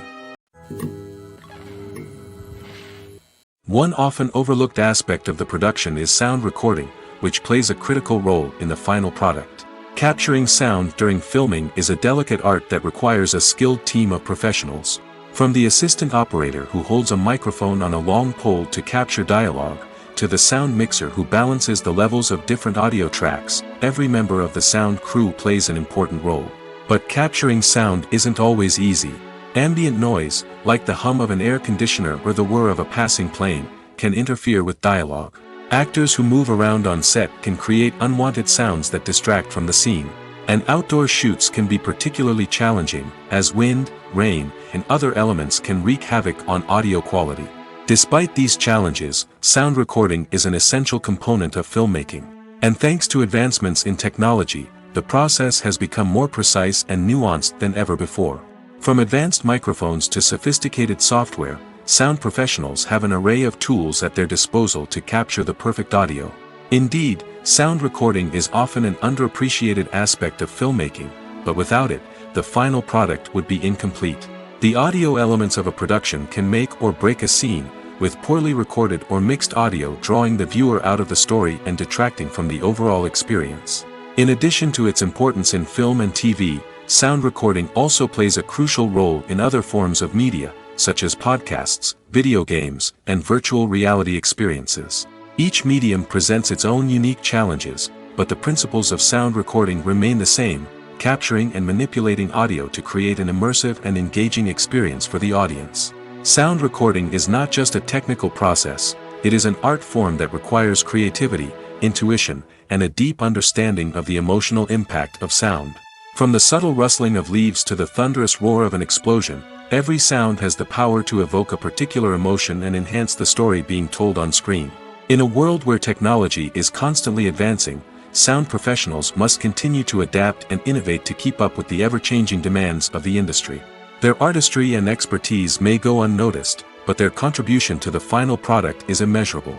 One often overlooked aspect of the production is sound recording, which plays a critical role in the final product. Capturing sound during filming is a delicate art that requires a skilled team of professionals. From the assistant operator who holds a microphone on a long pole to capture dialogue, to the sound mixer who balances the levels of different audio tracks, every member of the sound crew plays an important role. But capturing sound isn't always easy. Ambient noise, like the hum of an air conditioner or the whir of a passing plane, can interfere with dialogue. Actors who move around on set can create unwanted sounds that distract from the scene. And outdoor shoots can be particularly challenging, as wind, rain, and other elements can wreak havoc on audio quality. Despite these challenges, sound recording is an essential component of filmmaking. And thanks to advancements in technology, the process has become more precise and nuanced than ever before. From advanced microphones to sophisticated software, sound professionals have an array of tools at their disposal to capture the perfect audio. Indeed, sound recording is often an underappreciated aspect of filmmaking, but without it, the final product would be incomplete. The audio elements of a production can make or break a scene, with poorly recorded or mixed audio drawing the viewer out of the story and detracting from the overall experience. In addition to its importance in film and TV, sound recording also plays a crucial role in other forms of media, such as podcasts, video games, and virtual reality experiences. Each medium presents its own unique challenges, but the principles of sound recording remain the same, capturing and manipulating audio to create an immersive and engaging experience for the audience. Sound recording is not just a technical process, it is an art form that requires creativity, intuition, and a deep understanding of the emotional impact of sound. From the subtle rustling of leaves to the thunderous roar of an explosion, every sound has the power to evoke a particular emotion and enhance the story being told on screen. In a world where technology is constantly advancing, sound professionals must continue to adapt and innovate to keep up with the ever-changing demands of the industry. Their artistry and expertise may go unnoticed, but their contribution to the final product is immeasurable.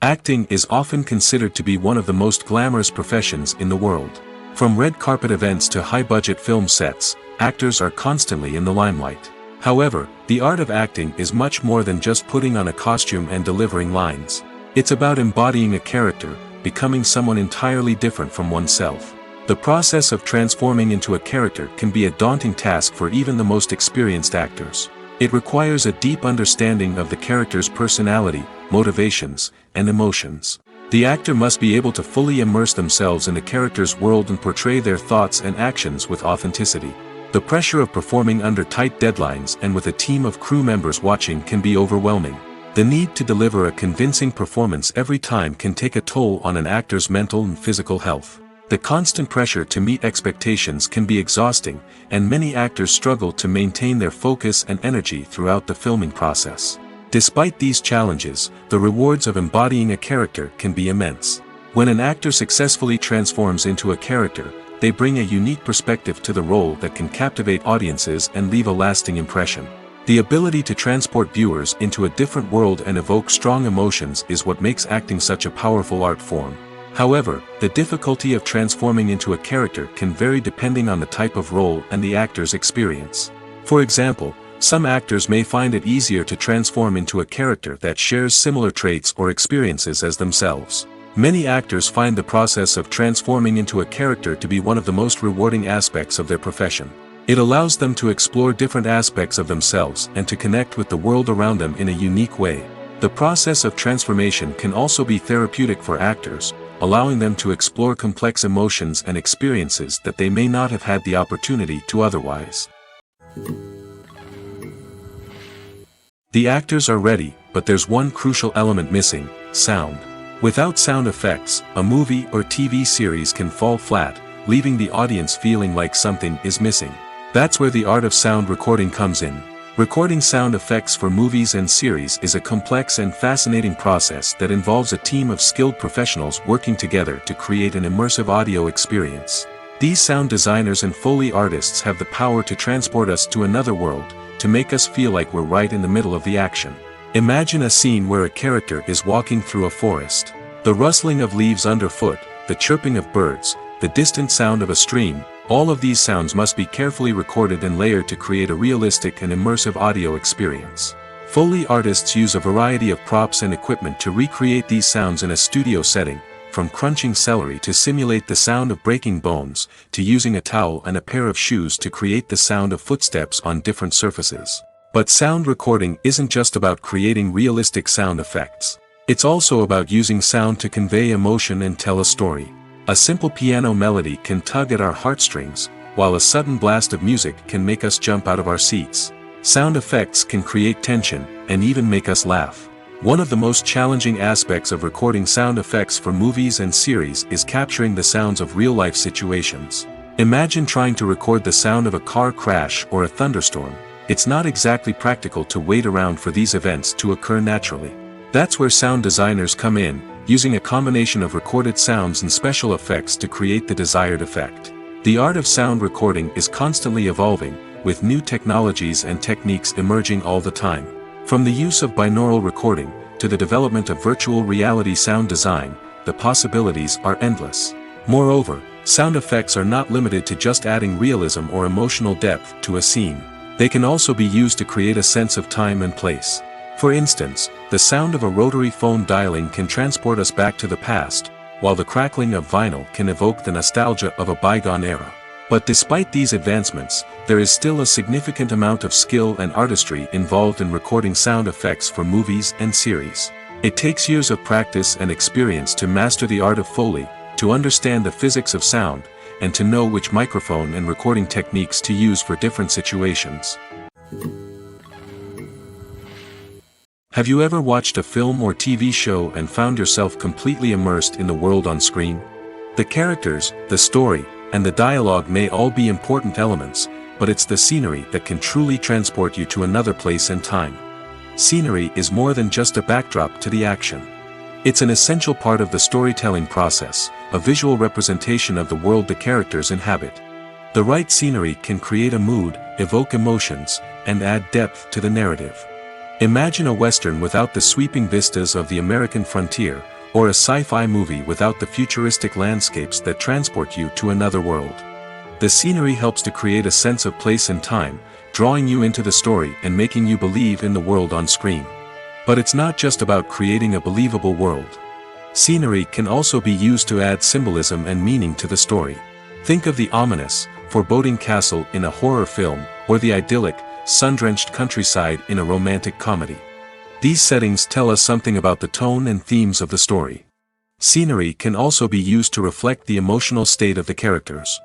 Acting is often considered to be one of the most glamorous professions in the world. From red carpet events to high-budget film sets, actors are constantly in the limelight. However, the art of acting is much more than just putting on a costume and delivering lines. It's about embodying a character, becoming someone entirely different from oneself. The process of transforming into a character can be a daunting task for even the most experienced actors. It requires a deep understanding of the character's personality, motivations, and emotions. The actor must be able to fully immerse themselves in the character's world and portray their thoughts and actions with authenticity. The pressure of performing under tight deadlines and with a team of crew members watching can be overwhelming. The need to deliver a convincing performance every time can take a toll on an actor's mental and physical health. The constant pressure to meet expectations can be exhausting, and many actors struggle to maintain their focus and energy throughout the filming process. Despite these challenges, the rewards of embodying a character can be immense. When an actor successfully transforms into a character, they bring a unique perspective to the role that can captivate audiences and leave a lasting impression. The ability to transport viewers into a different world and evoke strong emotions is what makes acting such a powerful art form. However, the difficulty of transforming into a character can vary depending on the type of role and the actor's experience. For example, some actors may find it easier to transform into a character that shares similar traits or experiences as themselves. Many actors find the process of transforming into a character to be one of the most rewarding aspects of their profession. It allows them to explore different aspects of themselves and to connect with the world around them in a unique way. The process of transformation can also be therapeutic for actors, allowing them to explore complex emotions and experiences that they may not have had the opportunity to otherwise. The actors are ready, but there's one crucial element missing: sound. Without sound effects, a movie or TV series can fall flat, leaving the audience feeling like something is missing. That's where the art of sound recording comes in. Recording sound effects for movies and series is a complex and fascinating process that involves a team of skilled professionals working together to create an immersive audio experience. These sound designers and Foley artists have the power to transport us to another world, to make us feel like we're right in the middle of the action. Imagine a scene where a character is walking through a forest. The rustling of leaves underfoot, the chirping of birds, the distant sound of a stream, all of these sounds must be carefully recorded and layered to create a realistic and immersive audio experience. Foley artists use a variety of props and equipment to recreate these sounds in a studio setting, from crunching celery to simulate the sound of breaking bones, to using a towel and a pair of shoes to create the sound of footsteps on different surfaces. But sound recording isn't just about creating realistic sound effects. It's also about using sound to convey emotion and tell a story. A simple piano melody can tug at our heartstrings, while a sudden blast of music can make us jump out of our seats. Sound effects can create tension, and even make us laugh. One of the most challenging aspects of recording sound effects for movies and series is capturing the sounds of real-life situations. Imagine trying to record the sound of a car crash or a thunderstorm. It's not exactly practical to wait around for these events to occur naturally. That's where sound designers come in, using a combination of recorded sounds and special effects to create the desired effect. The art of sound recording is constantly evolving, with new technologies and techniques emerging all the time. From the use of binaural recording, to the development of virtual reality sound design, the possibilities are endless. Moreover, sound effects are not limited to just adding realism or emotional depth to a scene. They can also be used to create a sense of time and place. For instance, the sound of a rotary phone dialing can transport us back to the past, while the crackling of vinyl can evoke the nostalgia of a bygone era. But despite these advancements, there is still a significant amount of skill and artistry involved in recording sound effects for movies and series. It takes years of practice and experience to master the art of Foley, to understand the physics of sound, and to know which microphone and recording techniques to use for different situations. Have you ever watched a film or TV show and found yourself completely immersed in the world on screen? The characters, the story, and the dialogue may all be important elements, but it's the scenery that can truly transport you to another place and time. Scenery is more than just a backdrop to the action. It's an essential part of the storytelling process, a visual representation of the world the characters inhabit. The right scenery can create a mood, evoke emotions, and add depth to the narrative. Imagine a Western without the sweeping vistas of the American frontier, or a sci-fi movie without the futuristic landscapes that transport you to another world. The scenery helps to create a sense of place and time, drawing you into the story and making you believe in the world on screen. But it's not just about creating a believable world. Scenery can also be used to add symbolism and meaning to the story. Think of the ominous, foreboding castle in a horror film, or the idyllic, sun-drenched countryside in a romantic comedy. These settings tell us something about the tone and themes of the story. Scenery can also be used to reflect the emotional state of the characters.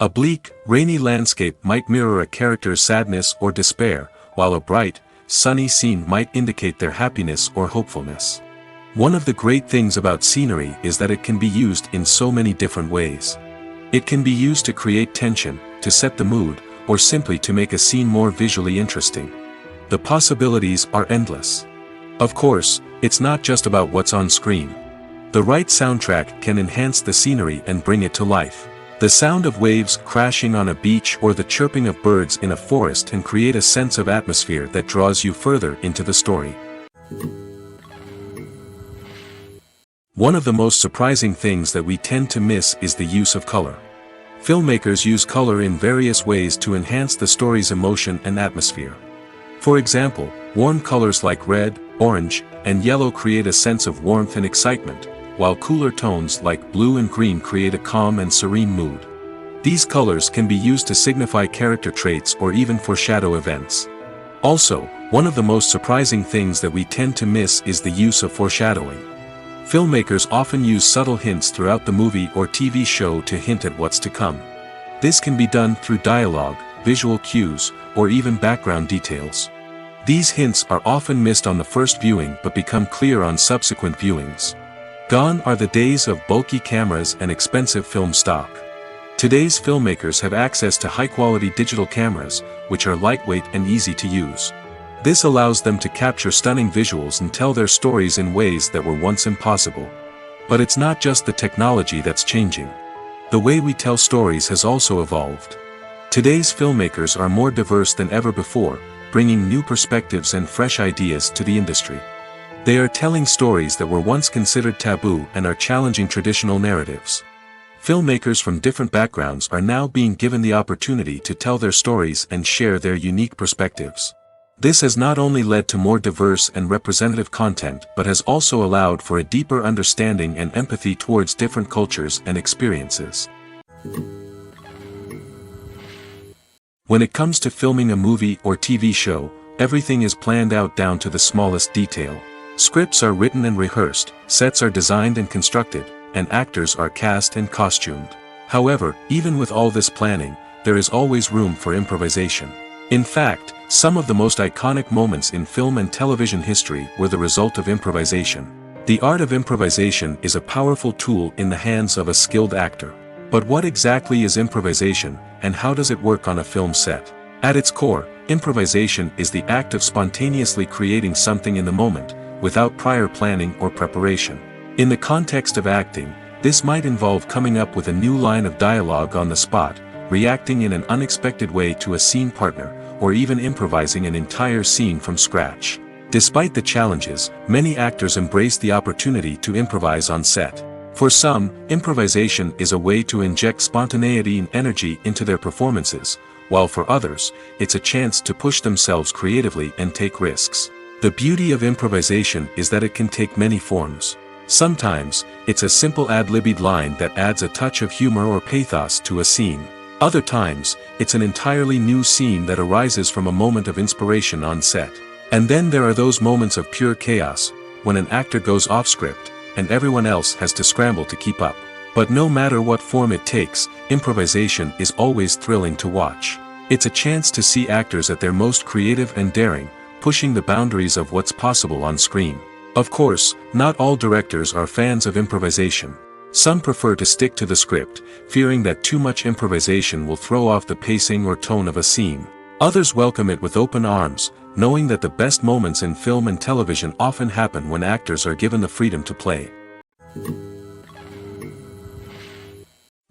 A bleak, rainy landscape might mirror a character's sadness or despair, while a bright, sunny scene might indicate their happiness or hopefulness. One of the great things about scenery is that it can be used in so many different ways. It can be used to create tension, to set the mood, or simply to make a scene more visually interesting. The possibilities are endless. Of course, it's not just about what's on screen. The right soundtrack can enhance the scenery and bring it to life. The sound of waves crashing on a beach or the chirping of birds in a forest can create a sense of atmosphere that draws you further into the story. One of the most surprising things that we tend to miss is the use of color. Filmmakers use color in various ways to enhance the story's emotion and atmosphere. For example, warm colors like red, orange, and yellow create a sense of warmth and excitement, while cooler tones like blue and green create a calm and serene mood. These colors can be used to signify character traits or even foreshadow events. Also, one of the most surprising things that we tend to miss is the use of foreshadowing. Filmmakers often use subtle hints throughout the movie or TV show to hint at what's to come. This can be done through dialogue, visual cues, or even background details. These hints are often missed on the first viewing but become clear on subsequent viewings. Gone are the days of bulky cameras and expensive film stock. Today's filmmakers have access to high-quality digital cameras, which are lightweight and easy to use. This allows them to capture stunning visuals and tell their stories in ways that were once impossible. But it's not just the technology that's changing. The way we tell stories has also evolved. Today's filmmakers are more diverse than ever before, bringing new perspectives and fresh ideas to the industry. They are telling stories that were once considered taboo and are challenging traditional narratives. Filmmakers from different backgrounds are now being given the opportunity to tell their stories and share their unique perspectives. This has not only led to more diverse and representative content but has also allowed for a deeper understanding and empathy towards different cultures and experiences. When it comes to filming a movie or TV show, everything is planned out down to the smallest detail. Scripts are written and rehearsed, sets are designed and constructed, and actors are cast and costumed. However, even with all this planning, there is always room for improvisation. In fact, Some of the most iconic moments in film and television history were the result of improvisation. The art of improvisation is a powerful tool in the hands of a skilled actor. But what exactly is improvisation, and how does it work on a film set? At its core, improvisation is the act of spontaneously creating something in the moment, without prior planning or preparation. In the context of acting, this might involve coming up with a new line of dialogue on the spot, reacting in an unexpected way to a scene partner, or even improvising an entire scene from scratch. Despite the challenges, many actors embrace the opportunity to improvise on set. For some, improvisation is a way to inject spontaneity and energy into their performances, while for others, it's a chance to push themselves creatively and take risks. The beauty of improvisation is that it can take many forms. Sometimes, it's a simple ad-libbed line that adds a touch of humor or pathos to a scene. Other times, it's an entirely new scene that arises from a moment of inspiration on set. And then there are those moments of pure chaos, when an actor goes off script, and everyone else has to scramble to keep up. But no matter what form it takes, improvisation is always thrilling to watch. It's a chance to see actors at their most creative and daring, pushing the boundaries of what's possible on screen. Of course, not all directors are fans of improvisation. Some prefer to stick to the script, fearing that too much improvisation will throw off the pacing or tone of a scene. Others welcome it with open arms, knowing that the best moments in film and television often happen when actors are given the freedom to play.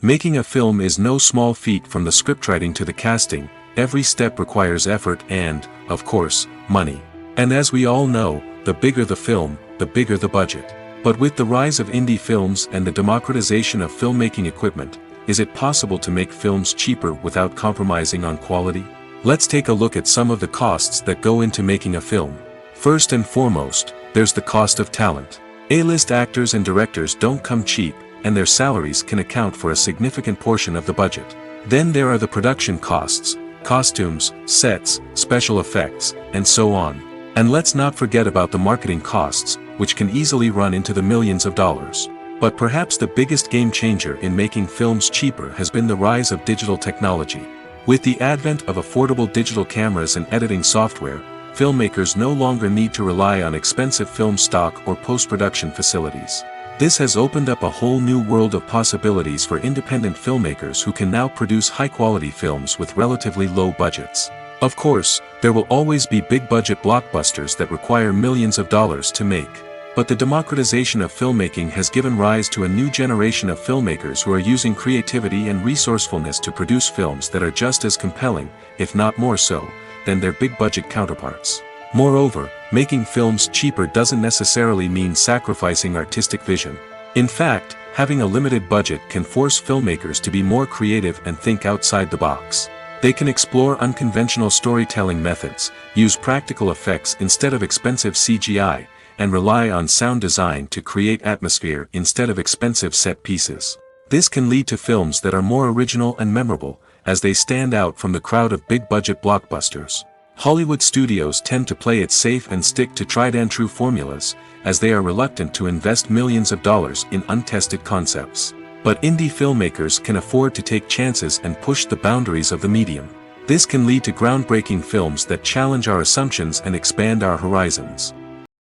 Making a film is no small feat. From the scriptwriting to the casting, every step requires effort and, of course, money. And as we all know, the bigger the film, the bigger the budget. But with the rise of indie films and the democratization of filmmaking equipment, is it possible to make films cheaper without compromising on quality? Let's take a look at some of the costs that go into making a film. First and foremost, there's the cost of talent. A-list actors and directors don't come cheap, and their salaries can account for a significant portion of the budget. Then there are the production costs, costumes, sets, special effects, and so on. And let's not forget about the marketing costs, which can easily run into the millions of dollars. But perhaps the biggest game changer in making films cheaper has been the rise of digital technology. With the advent of affordable digital cameras and editing software, filmmakers no longer need to rely on expensive film stock or post-production facilities. This has opened up a whole new world of possibilities for independent filmmakers who can now produce high-quality films with relatively low budgets. Of course, there will always be big-budget blockbusters that require millions of dollars to make. But the democratization of filmmaking has given rise to a new generation of filmmakers who are using creativity and resourcefulness to produce films that are just as compelling, if not more so, than their big-budget counterparts. Moreover, making films cheaper doesn't necessarily mean sacrificing artistic vision. In fact, having a limited budget can force filmmakers to be more creative and think outside the box. They can explore unconventional storytelling methods, use practical effects instead of expensive CGI, and rely on sound design to create atmosphere instead of expensive set pieces. This can lead to films that are more original and memorable, as they stand out from the crowd of big-budget blockbusters. Hollywood studios tend to play it safe and stick to tried-and-true formulas, as they are reluctant to invest millions of dollars in untested concepts. But indie filmmakers can afford to take chances and push the boundaries of the medium. This can lead to groundbreaking films that challenge our assumptions and expand our horizons.